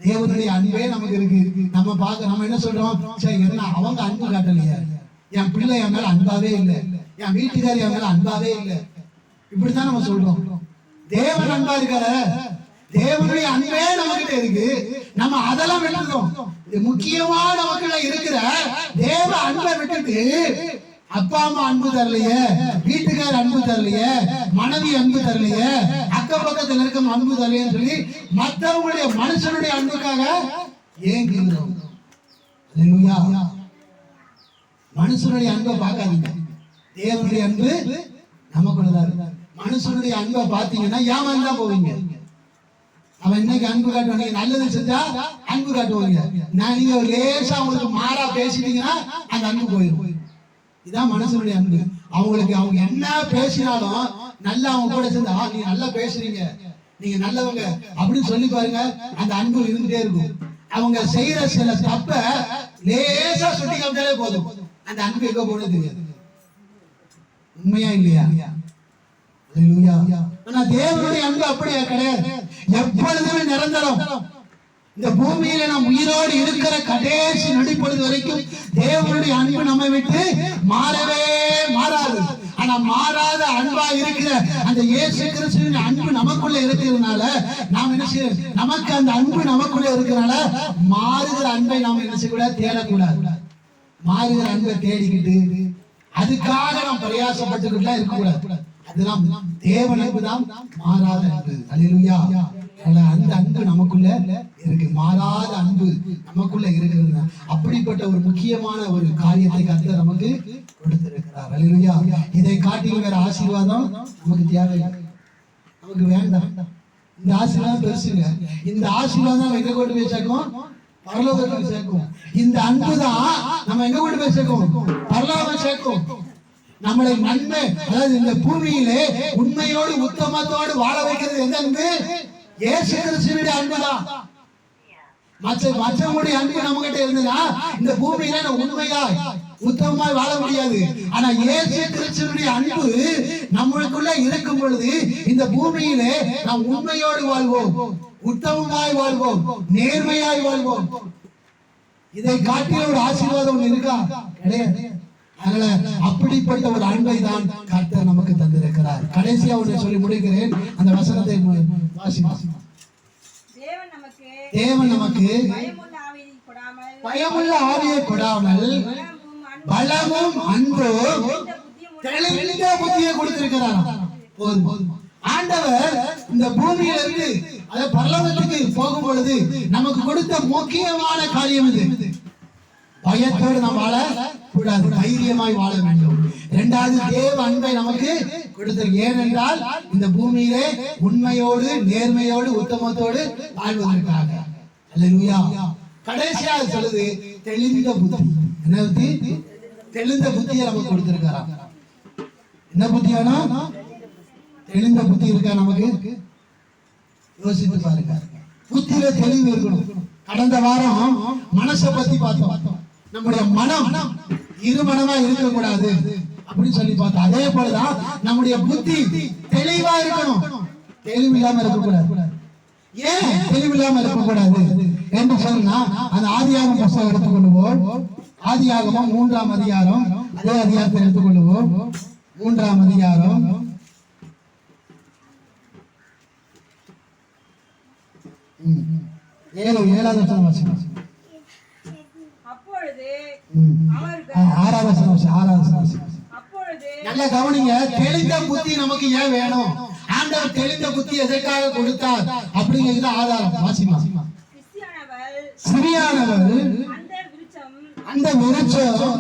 தேவனுடைய அன்பே நமக்கு இருக்கு. நம்ம என்ன சொல்றோம்? சரி, என்ன அவங்க அன்பு காட்டலையே, என் பிள்ளை என் மேல அன்பாவே இல்லை, என் வீட்டுக்காரி என் மேல அன்பாவே இல்லை, இப்படித்தான் நம்ம சொல்றோம். தேவன் அன்பா இருக்கார, தேவனுடைய அன்பே நமக்கிட்ட இருக்கு. நம்ம அதெல்லாம் விட்டுறோம். முக்கியமா நமக்குள்ள இருக்கிற தேவ அன்பை விட்டுட்டு அப்பா அம்மா அன்பு தரலையே, வீட்டுக்கார அன்பு தரலையே, மனைவி அன்பு தரலையே, அக்க பக்கத்துல இருக்க அன்பு தரலையேன்னு சொல்லி மற்றவங்களுடைய மனுஷனுடைய அன்புக்காக ஏங்குகிறோம். அல்லேலூயா. மனுஷனுடைய அன்பை பார்க்காதீங்க, தேவனுடைய அன்பு நமக்குள்ளதான் இருக்கு. மனுஷனுடைய அன்பை பார்த்தீங்கன்னா ஏமாந்து தான் போவீங்க. அவன் இன்னைக்கு அன்பு காட்டுவாங்க, நல்லது செஞ்சா அன்பு காட்டுவாங்க. நான் நீங்க லேசா உங்களுக்கு மாறா பேசிட்டீங்கன்னா அந்த அன்பு போயிடும். இதான் மனுஷனுடைய அன்பு. அவங்களுக்கு அவங்க என்ன பேசினாலும் நல்லா அவங்க கூட சேர்ந்து நீங்க நல்லா பேசுறீங்க, நீங்க நல்லவங்க அப்படின்னு சொல்லி பாருங்க, அந்த அன்பு இருந்துட்டே இருக்கும். அவங்க செய்யற சில தப்ப லேசா சுட்டி காமிச்சாலே போதும், அந்த அன்பு எங்க போனது தெரியாது. உண்மையா இல்லையா? ஆனா தேவனுடைய அன்பு அப்படியே கிடையாது. எப்பொழுதுமே நிரந்தரம். இந்த பூமியில நாம் உயிரோடு இருக்கிற கடைசி நொடிப்பொழுது வரைக்கும் தேவனுடைய அன்பு நம்மை விட்டு மாறவே மாறாது. ஆனா மாறாத அன்பா இருக்கிற அந்த இயேசு கிறிஸ்துவின் அன்பு நமக்குள்ள இருக்கிறதுனால நாம் என்ன செய்யணும்? நமக்கு அந்த அன்பு நமக்குள்ள இருக்கிறனால மாறுகிற அன்பை நாம் என்ன செய்யக்கூடாது? தேடக்கூடாது. மாறுகிற அன்பை தேடிக்கிட்டு அதுக்காக நாம் பிரயாசப்பட்டுக்கிட்டுலாம் இருக்கக்கூடாது. அதுதான் தேவன் அன்பு தான் மாறாத அன்பு. அல்லேலூயா. அந்த அன்பு நமக்குள்ள இருக்கு, மாறாத அன்பு நமக்குள்ள இருக்கிறது. அப்படிப்பட்ட ஒரு முக்கியமான ஒரு காரியத்தை கர்த்தர் நமக்கு கொடுத்திருக்கிறார். அல்லேலூயா. இதை காட்டிலும் வேற ஆசீர்வாதம் நமக்கு தேவையில்லை, நமக்கு வேண்டாம். இந்த ஆசீர்வாதம் பெருசுங்க. இந்த ஆசீர்வாதம் எங்க கொண்டு போய் சேர்க்கும்? பரலோகத்துக்கு சேர்க்கும். இந்த அன்பு தான் நம்ம எங்க கொண்டு போய் சேர்க்கும்? பரலோகம் சேர்க்கும். நம்மளை நன்மை, அதாவது இந்த பூமியிலே உண்மையோடு உத்தமத்தோடு வாழ வைக்கிறது எந்த அன்பு? இயேசு கிறிஸ்துவினுடைய அன்புதான். மற்றவங்களுடைய அன்பு நம்ம கிட்ட இருந்ததுன்னா இந்த பூமியில நம்ம உண்மையாய் உத்தமமாய் வாழ முடியாது. ஆனா இயேசு கிறிஸ்துவினுடைய அன்பு நம்மளுக்குள்ள இருக்கும் பொழுது இந்த பூமியிலே நாம் உண்மையோடு வாழ்வோம், உத்தமமாய் வாழ்வோம், நேர்மையாய் வாழ்வோம். இதை காட்டில ஒரு ஆசீர்வாதம் இருக்கா? கிடையாது. அதனால அப்படிப்பட்ட ஒரு அன்பை தான் கர்த்தர் நமக்கு தந்திருக்கிறார். கடைசியா ஒன்று சொல்லி முடிக்கிறேன், அந்த வசனத்தை வாசி. தேவன் நமக்கு பயமுள்ள ஆவியை கொடாமல் பயமுள்ள ஆவியை கொடாமல் பலமும் அன்பும் தெளிந்த புத்தியை கொடுத்திருக்கிறார். போதும். ஆண்டவர் இந்த பூமியில இருந்து அதை பரலோகத்துக்கு போகும் பொழுது நமக்கு கொடுத்த முக்கியமான காரியம் இது. பயத்தோடு நாம் வாழ கூடாது, தைரியமாய் வாழ வேண்டும். இரண்டாவது, தேவ அன்பை நமக்கு கொடுத்தார். ஏனென்றால் இந்த பூமியிலே உண்மையோடு நேர்மையோடு உத்தமத்தோடு வாழ்வதற்காக. அல்லேலூயா. கடைசியாக சொல்லுது தெளிந்த புத்தி. என்ன புத்தி? தெளிந்த புத்தியை நமக்கு கொடுத்திருக்கிறார். என்ன புத்தியானா? தெளிந்த புத்தி இருக்கா நமக்கு? யோசித்து பாருங்க. புத்தியில தெளிவு இருக்கணும். கடந்த வாரம் மனசை பத்தி பார்த்தோம். நம்முடைய மனம் இருமனமா இருக்கக்கூடாது அப்படின்னு சொல்லி பார்த்தோம். அதே போலதான் நம்முடைய புத்தி தெளிவா இருக்கணும், தெளிவில்லாம இருக்கக்கூடாது. ஏன் தெளிவில்லாம இருக்கக்கூடாது என்று சொன்னா, அந்த ஆதியாகமம் புத்தகம் எடுத்துக்கொள்வோம். ஆதியாகமம் 3ஆம் அதிகாரம், அதே அதிகாரத்தை எடுத்துக்கொள்வோம். 3ஆம் அதிகாரம் 7வது வசனம். நல்ல கவனிங்க. தெளிந்த புத்தி நமக்கு ஏன் வேணும்? ஆண்டவர் தெளிந்த புத்தி எதற்காக கொடுத்தார் அப்படிங்கிறது ஆதாரம். வாசிமா. சிறியானவள் அந்த விருட்சம்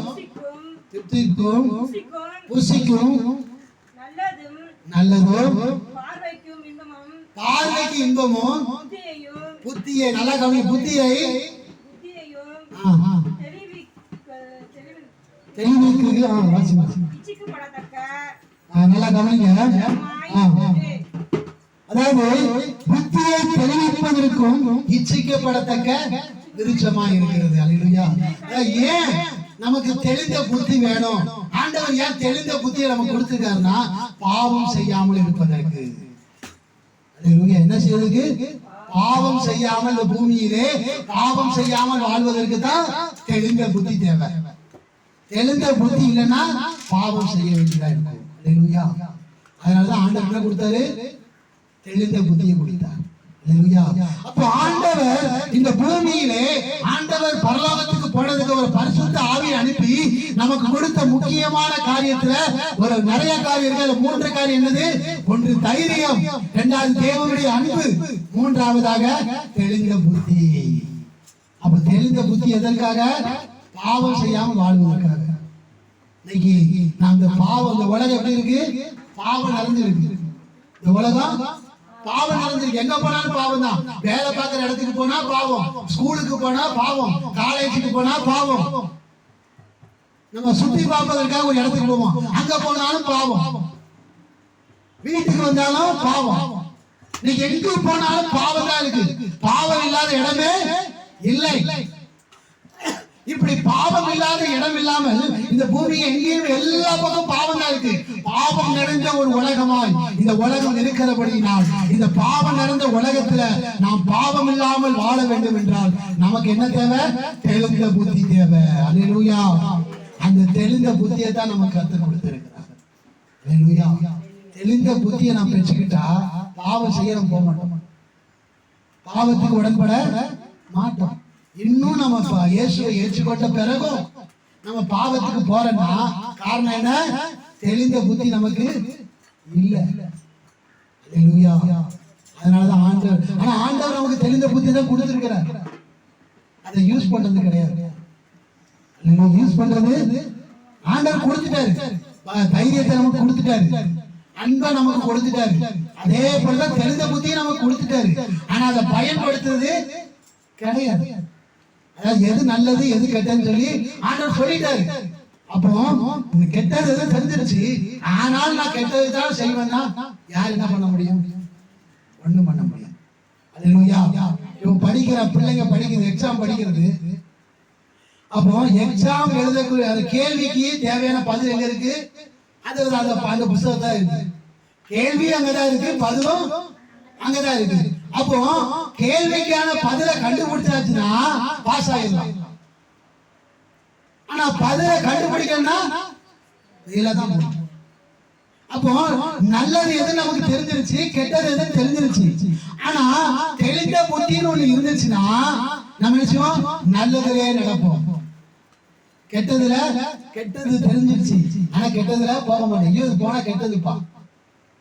தித்திக்கும் புசிக்கும் நல்லதும் பார்வைக்கு இன்பமும் புத்தியை நல்லா கவனி. புத்தியை நல்லா கவனிங்க. அதாவது புத்தியை தெளிவிப்பதற்கும் இச்சிக்கப்படத்தக்க விருட்சமா இருக்கிறது. அல்லேலூயா. ஏன் நமக்கு தெளிந்த புத்தி வேணும்? ஆண்டவர் ஏன் தெளிந்த புத்தியை நமக்கு கொடுத்திருக்காருன்னா, பாவம் செய்யாமல் இருப்பதற்கு. அல்லேலூயா. என்ன செய்வதற்கு? பாவம் செய்யாமல் இந்த பூமியிலே பாவம் செய்யாமல் வாழ்வதற்கு தான் தெளிந்த புத்தி தேவை. தெளிந்த புத்தி இல்லைன்னா பாவம் செய்ய வேண்டியதா இருக்கும். அல்லேலூயா. அதனாலதான் ஆண்டவர் என்ன கொடுத்தாரு? தெளிந்த புத்தியை கொடுத்தார். அல்லேலூயா. அப்போ ஆண்டவர் இந்த பூமியிலே ஆண்டவர் பரலோகத்துக்கு போனதுக்கு ஒரு பரிசுத்த ஆவியை அனுப்பி நமக்கு கொடுத்த முக்கியமான காரியத்துல ஒரு நிறைய காரியம் இருக்கு. 3 காரியம் என்னது? ஒன்று தைரியம், இரண்டாவது தேவனுடைய அன்பு, மூன்றாவதாக தெளிந்த புத்தி. அப்ப தெளிந்த புத்தி எதற்காக? பாவம் செய்யாமல் வாழ்வதற்காக. இன்னைக்கு நான் இந்த பாவம், இந்த உலகம் எப்படி இருக்கு? பாவம் நிறைஞ்சு இருக்கு. இந்த உலகம் பாவம் நிறைஞ்சிருக்கு. எங்க போனாலும் பாவம் தான். வேலை பார்க்கிற இடத்துக்கு போனா பாவம், ஸ்கூலுக்கு போனா பாவம், காலேஜுக்கு போனா பாவம், நம்ம சுத்தி பார்ப்பதற்காக ஒரு இடத்துக்கு போவோம், அங்க போனாலும் பாவம், வீட்டுக்கு வந்தாலும் பாவம். நீங்க எங்க போனாலும் பாவம் தான் இருக்கு. பாவம் இல்லாத இடமே இல்லை. இப்படி பாவம் இல்லாத இடம் இல்லாமல் இந்த பூமி எங்கேயும் எல்லா பக்கம் பாவம் தான் இருக்கு. பாவம் நிறைந்த ஒரு உலகமாய் இந்த உலகம் இருக்கிறபடினால், இந்த பாவம் நிறைந்த உலகத்துல நாம் பாவம் இல்லாமல் வாழ வேண்டும் என்றால் நமக்கு என்ன தேவை? தெளிந்த புத்தி தேவை. அல்லேலூயா. அந்த தெளிந்த புத்தியை தான் நமக்கு கற்றுக் கொடுத்திருக்கிறார். அல்லேலூயா. தெளிந்த புத்தியை நாம் பெற்றுக்கிட்டா பாவம் செய்ய போக மாட்டோம், பாவத்துக்கு உடன்பட மாட்டோம். இன்னும் நம்ம இயேசுவை ஏற்றுக்கொண்ட பிறகும் நம்ம பாவத்துக்கு போறோம்னா காரணம் என்ன? தெளிந்த புத்தி நமக்கு இல்ல. அல்லேலூயா. அதனாலதான் ஆண்டவர், ஆனா ஆண்டவர் நமக்கு தெளிந்த புத்தி தான் கொடுத்திருக்கிறார். அதை யூஸ் பண்றது கிடையாது. யூஸ் பண்றது ஆண்டவர் கொடுத்துட்டாரு. தைரியத்தை நமக்கு கொடுத்துட்டாரு, அன்பை நமக்கு கொடுத்துட்டாரு. அதே போலதான் தெளிந்த புத்தியை நமக்கு கொடுத்துட்டாரு. ஆனா அதை பயன்படுத்துறது கிடையாது. அதாவது எது நல்லது எது கெட்டதுன்னு சொல்லி ஆண்டவர் சொல்லிட்டாரு. அப்போ இந்த கெட்டது எதுவும் தெரிஞ்சிருச்சு, ஆனால் நான் கெட்டது தான் செய்வேன்னா யார் என்ன பண்ண முடியும்? ஒண்ணும் பண்ண முடியும். அல்லேலூயா. இவன் படிக்கிற பிள்ளைங்க படிக்கிறது, எக்ஸாம் படிக்கிறது. அப்போ எக்ஸாம் எழுதக்கூடிய அந்த கேள்விக்கு தேவையான பதில் எங்க இருக்கு? அது அந்த புத்தகத்தான் இருக்கு. கேள்வி அங்கதான் இருக்கு, பதிலும் அங்கதான் இருக்கு. அப்போ கேள்விக்கான பதிலை கண்டுபிடிச்சாச்சுன்னா பாஸ் ஆயிடலாம். ஆனா பதிலை கண்டுபிடிக்கணும்னா இதுலதான் முடியும். அப்போ நல்லது எது நமக்கு தெரிஞ்சிருச்சு, கெட்டது எது தெரிஞ்சிருச்சு. ஆனா தெளிந்த புத்தின்னு ஒண்ணு இருந்துச்சுன்னா நம்ம நினைச்சோம் நல்லதுலயே நடப்போம். கெட்டதுல கெட்டது தெரிஞ்சிருச்சு, ஆனா கெட்டதுல போக மாட்டேன். ஐயோ இது போனா கெட்டதுப்பா,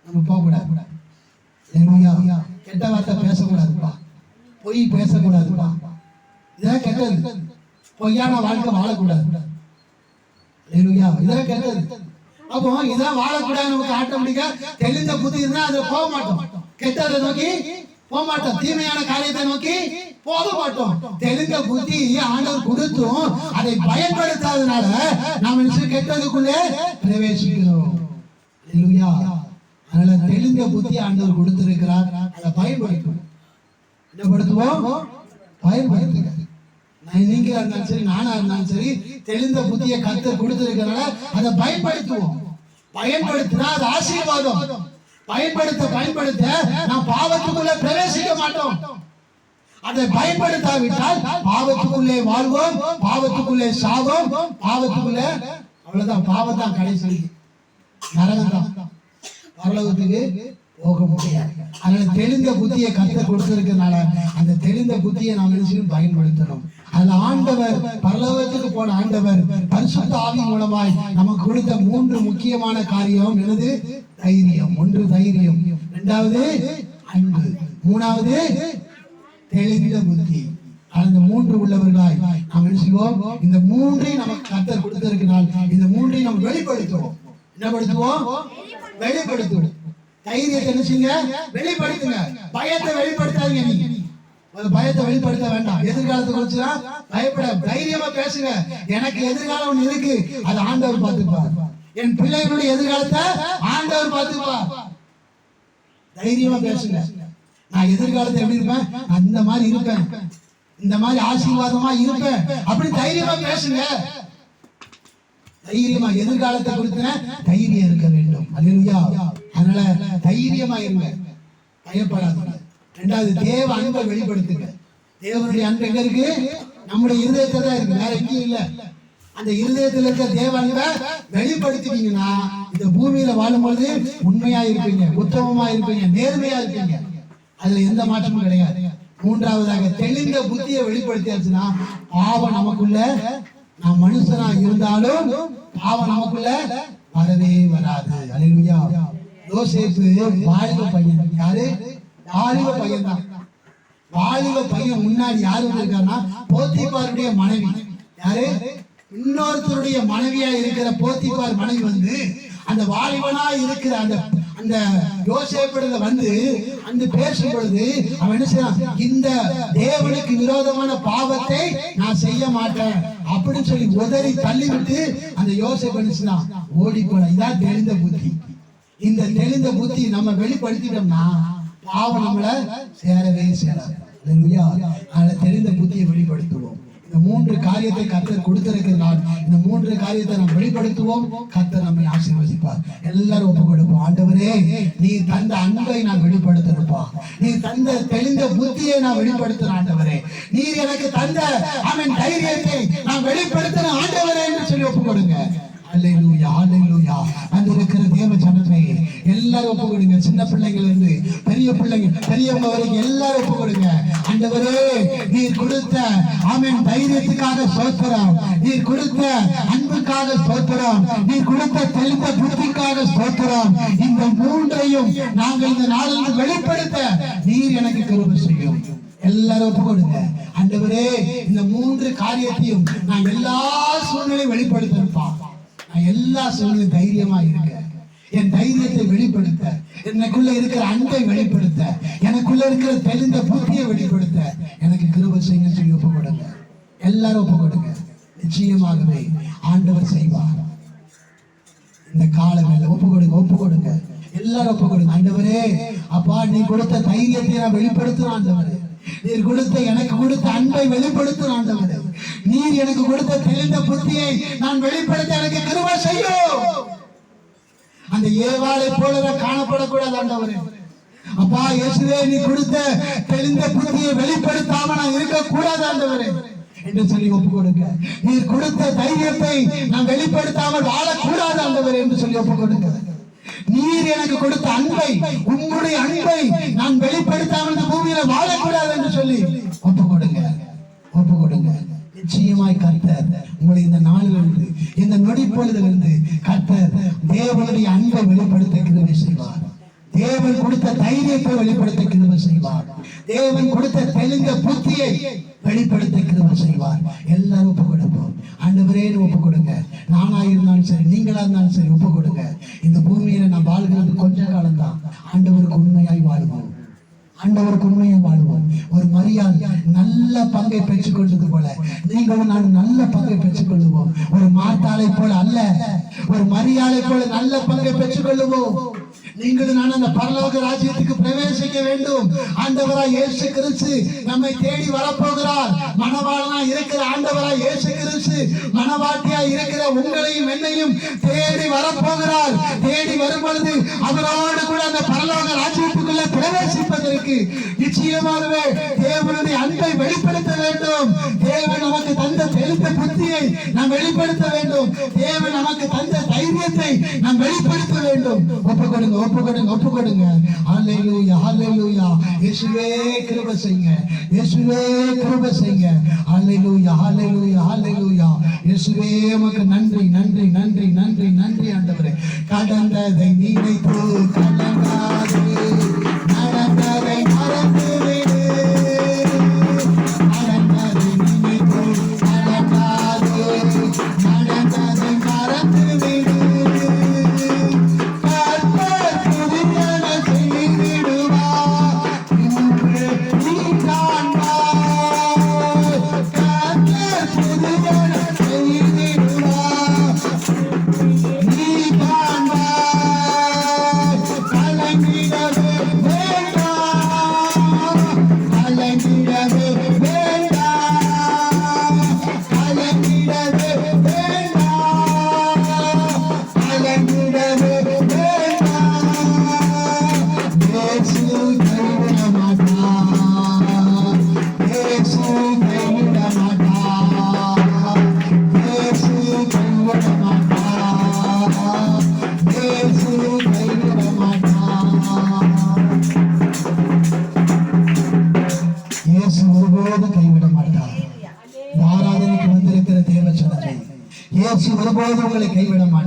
நம்ம போக கூடாது. கெட்ட வார்த்தை பேசக்கூடாதுப்பா, பொய் பேசக்கூடாதுப்பா, இதெல்லாம் கெட்டது. பொய்யான வாழ்க்கை வாழக்கூடாது. இதெல்லாம் கெட்டது. அப்போ இதெல்லாம் வாழக்கூடாது. நமக்கு ஆட்டோமேட்டிக்கா தெளிந்த புத்தி இருந்தா அதை போக மாட்டோம். கெட்டதை நோக்கி போக மாட்டோம், தீமையான காரியத்தை நோக்கி போக மாட்டோம். தெளிந்த புத்தி ஆண்டவர் கொடுத்தும் அதை பயன்படுத்தாதனால நாம் கெட்டதுக்குள்ளே பிரவேசிக்கிறோம். அதனால தெளிந்த புத்தி ஆண்டவர் கொடுத்திருக்கிறார், அதை பயன்படுத்துவோம். என்ன படுத்துவோம்? பயன்படுத்துங்க. நீங்க இருந்தாலும் சரி, நானா இருந்தாலும் சரி, தெளிந்த புத்தியை கர்த்தர் கொடுத்திருக்கிறனால அதை பயன்படுத்துவோம். பயன்படுத்தினா அது ஆசீர்வாதம். பயன்படுத்த நாம் பாவத்துக்குள்ளே பிரவேசிக்க மாட்டோம். அதை பயன்படுத்தாவிட்டால் பாவத்துக்குள்ளே வாழ்வோம், பாவத்துக்குள்ளே சாவோம், பாவத்துக்குள்ளே அவ்வளவுதான். பாவம் தான் கடைசி, நரகம் தான், பரலோகத்துக்கு போக முடியாது. அதனால தெளிந்த புத்தியை கர்த்தர் கொடுத்திருக்கிறதுனால அந்த தெளிந்த புத்தியை நாம் நினைச்சு பயன்படுத்தணும். அதுல ஆண்டவர், பரலோகத்துக்கு போன ஆண்டவர் பரிசுத்த ஆவி மூலமாய் நமக்கு கொடுத்த 3 முக்கியமான காரியம் என்னது? தைரியம். 1 தைரியம், 2வது அன்பு, 3வது தெளிந்த புத்தி. அந்த 3 உள்ளவர்களாய் நாம் என்ன செய்வோம்? இந்த 3ஐயும் நமக்கு கர்த்தர் கொடுத்திருக்கிறார். இந்த 3ஐயும் நாம் வெளிப்படுத்துவோம். என்ன படுத்துவோம்? வெளிப்படுத்துவோம். தைரியத்தை என்ன செய்யுங்க? வெளிப்படுத்துங்க. பயத்தை வெளிப்படுத்தாதீங்க. நீங்க பயத்தை வெளிப்படுத்த வேண்டாம். எதிர்காலத்தை குறிச்சுனா பயப்பட, தைரியமா பேசுங்க. எனக்கு எதிர்காலம் ஒண்ணு இருக்கு, அது ஆண்டவர் பார்த்துப்பார். என் பிள்ளைகளுடைய எதிர்காலத்தை ஆண்டவர் பார்த்துப்பார். தைரியமா பேசுங்க. நான் எதிர்காலத்தை எப்படி இருப்பேன்? நான் இந்த மாதிரி இருப்பேன், இந்த மாதிரி ஆசீர்வாதமா இருப்பேன், அப்படி தைரியமா பேசுங்க. தைரியமா எதிர்காலத்தை குறித்து தைரியம் இருக்க வேண்டும். அல்லேலூயா. அதனால தைரியமா இருங்க, பயப்படாதீங்க. 2வது தேவ அன்பை வெளிப்படுத்துங்க. தேவனுடைய அன்பு எங்க இருக்கு? நம்முடைய இருதயத்துல தான் இருக்கு, வேற எங்கேயும் இல்ல. அந்த இருதயத்துல இருக்க தேவ அன்பை வெளிப்படுத்திட்டீங்கன்னா இந்த பூமியில வாழும்போது உண்மையா இருப்பீங்க, உத்தமமா இருப்பீங்க, நேர்மையா இருப்பீங்க. அதுல எந்த மாற்றமும் கிடையாது. 3வதாக தெளிந்த புத்தியை வெளிப்படுத்தியாச்சுன்னா பாவம் நமக்குள்ள, நாம் மனுஷனா இருந்தாலும் பாவம் நமக்குள்ள வரவே வராது. அல்லேலூயா. யோசேப்பு வாலிப பையன். யாரு? வாலிப பையன் தான். வாலிப பையன் முன்னாடி யாரு இருக்காருன்னா போத்திபாருடைய மனைவி. யாரு? இன்னொருத்தருடைய மனைவியா இருக்கிற போத்திபார் மனைவி வந்து அந்த வாலிபனா இருக்கிற அந்த அந்த யோசேப்பிடத்துல வந்து அந்த பேசும் பொழுது அவன் என்ன செய்யறான்? இந்த தேவனுக்கு விரோதமான பாவத்தை நான் செய்ய மாட்டேன் அப்படின்னு சொல்லி உதறி தள்ளி விட்டு அந்த யோசேப்பு என்ன செய்யறான்? ஓடி போன. இதான் தெளிந்த புத்தி. இந்த தெளிந்த புத்தி நம்ம வெளிப்படுத்திட்டோம்னா பாவம் நம்மள சேரவே சேராது. அதனால தெளிந்த புத்தியை வெளிப்படுத்துவோம். இந்த 3 காரியத்தை கர்த்தர் கொடுத்திருக்கிறார். இந்த 3 காரியத்தை நாம் வெளிப்படுத்துவோம். கர்த்தர் நம்மை ஆசீர்வதிப்பார். எல்லாரும் ஒப்பு கொடுப்போம். ஆண்டவரே, நீ தந்த அன்பை நான் வெளிப்படுத்தணும்பா. நீ தந்த தெளிந்த புத்தியை நான் வெளிப்படுத்தணும் ஆண்டவரே. நீர் எனக்கு தந்த அவன் தைரியத்தை நான் வெளிப்படுத்தணும் ஆண்டவரே என்று சொல்லி ஒப்பு கொடுங்க. அல்லேலூயா, அல்லேலூயா. அந்த இருக்கிற தேவ ஜனமே எல்லாரும் ஒப்பு கொடுங்க. சின்ன பிள்ளைகள் இருந்து பெரிய பிள்ளைங்க, பெரியவங்க வரைக்கும் எல்லாரும் ஒப்பு கொடுங்க. ஆண்டவரே, நீர் கொடுத்த ஆமென் தைரியத்துக்காக ஸ்தோத்திரம், நீர் கொடுத்த அன்புக்காக ஸ்தோத்திரம், நீர் கொடுத்த தெளிந்த புத்திக்காக ஸ்தோத்திரம். இந்த 3ஐயும் நாங்கள் இந்த நாளில் வெளிப்படுத்த நீர் எனக்கு கிருபை செய்யும். எல்லாரும் ஒப்பு கொடுங்க. ஆண்டவரே, இந்த 3 காரியத்தையும் நான் எல்லா சூழ்நிலையும் வெளிப்படுத்திருப்பா. நான் எல்லா சூழ்நிலையும் தைரியமா இருக்க, என் தைரியத்தை வெளிப்படுத்த, எனக்குள்ள இருக்கிற அன்பை வெளிப்படுத்த, எனக்குள்ள இருக்கிற தெளிந்த புத்தியை வெளிப்படுத்த எனக்கு கிருபை செய்யுங்க சொல்லி ஒப்பு கொடுங்க. எல்லாரும் ஒப்பு கொடுங்க. நிச்சயமாகவே ஆண்டவர் செய்வார். இந்த காலங்களில் ஒப்பு கொடுங்க, ஒப்பு கொடுங்க. எல்லாரும் ஒப்பு கொடுங்க. ஆண்டவரே, அப்பா, நீ கொடுத்த தைரியத்தை நான் வெளிப்படுத்துறேன் ஆண்டவரே. நீர் கொடுத்த, எனக்கு கொடுத்த அன்பை வெளிப்படுத்தும் ஆண்டவரே. நீர் எனக்கு கொடுத்த தெளிந்த புத்தியை நான் வெளிப்படுத்த எனக்கு கிருபை செய்யும். அந்த ஏவாளை போல காணப்படக்கூடாது ஆண்டவரே. அப்பா இயேசுவே, நீ கொடுத்த தெளிந்த புத்தியை வெளிப்படுத்தாம நான் இருக்க கூடாது ஆண்டவரே என்று சொல்லி ஒப்பு கொடுங்க. நீர் கொடுத்த தைரியத்தை நான் வெளிப்படுத்தாமல் வாழக்கூடாது ஆண்டவரே என்று சொல்லி ஒப்பு கொடுங்க. நீர் எனக்கு கொடுத்த அன்பை, உங்களுடைய அன்பை நான் வெளிப்படுத்தாமல் இந்த பூமியில வாழக்கூடாது என்று சொல்லி ஒப்பு கொடுங்க. ஒப்பு கொடுங்க. நிச்சயமாய் கர்த்தர் உங்களை இந்த நாளிலிருந்து, இந்த நொடி பொழுதிலிருந்து கர்த்தர் தேவனுடைய அன்பை வெளிப்படுத்த கிருபை செய்வார். தேவன் கொடுத்த தைரியத்தை வெளிப்படுத்த கிருபை செய்வார். தேவன் கொடுத்த தெளிந்த புத்தியை வெளிப்படுத்த கிருபை செய்வார். எல்லாரும் ஒப்பு கொடுப்போம். ஆண்டவரே ஒப்பு கொடுங்க. நானா இருந்தாலும் சரி, நீங்களா இருந்தாலும் சரி, ஒப்பு கொடுங்க. இந்த பூமியில நான் வாழ்கிறது கொஞ்ச காலம்தான். ஆண்டவருக்கு உண்மையாய் வாழ்வோம். ஆண்டவருக்கு உண்மையை வாழ்வோம். ஒரு மரியாள் நல்ல பங்கை பெற்றுக் கொண்டது போல நீங்களும் நானும் நல்ல பங்கை பெற்றுக் கொள்ளுவோம். ஒரு மார்த்தாளை போல அல்ல, ஒரு மரியாளை போல நல்ல பங்கை பெற்றுக் கொள்ளுவோம். நீங்களும் நான் அந்த பரலோக ராஜ்யத்துக்கு பிரவேசிக்க வேண்டும். ஆண்டவராய் இயேசு கிறிஸ்து நம்மை தேடி வரப்போகிறார். மணவாளனா இருக்கிற ஆண்டவராய் இயேசு கிறிஸ்து மணவாட்டியா இருக்கிற உங்களையும் என்னையும் தேடி வரப்போகிறார். தேடி வரும் பொழுது அவரோடு கூட அந்த பரலோக ராஜ்யத்துக்குள்ள பிரவேசிப்பதற்கு நிச்சயமாகவே தேவனுடைய அன்பை வெளிப்படுத்த வேண்டும். தேவன் நமக்கு தந்த தெளிந்த புத்தியை நாம் வெளிப்படுத்த வேண்டும். தேவன் நமக்கு தந்த தைரியத்தை நாம் வெளிப்படுத்த வேண்டும். ஒப்பு கொடுங்க, ஒப்பு கொடுங்க, ஒப்பு கொடுங்க. ஹல்லேலூயா, ஹல்லேலூயா. இயேசுவே கிருபை செய்யுங்க, இயேசுவே கிருபை செய்யுங்க. ஹல்லேலூயா, ஹல்லேலூயா, ஹல்லேலூயா. இயேசுவே உமக்கு நன்றி, நன்றி, நன்றி, நன்றி, நன்றி ஆண்டவரே. கடந்ததை நினைத்து கலங்காதே, நடந்ததை மறந்து விடு. நடந்ததை நினைத்து கலங்காதே, நடந்ததை மறந்து விடு. இயேசு ஒருபோதும் உங்களை கைவிட மாட்டார்.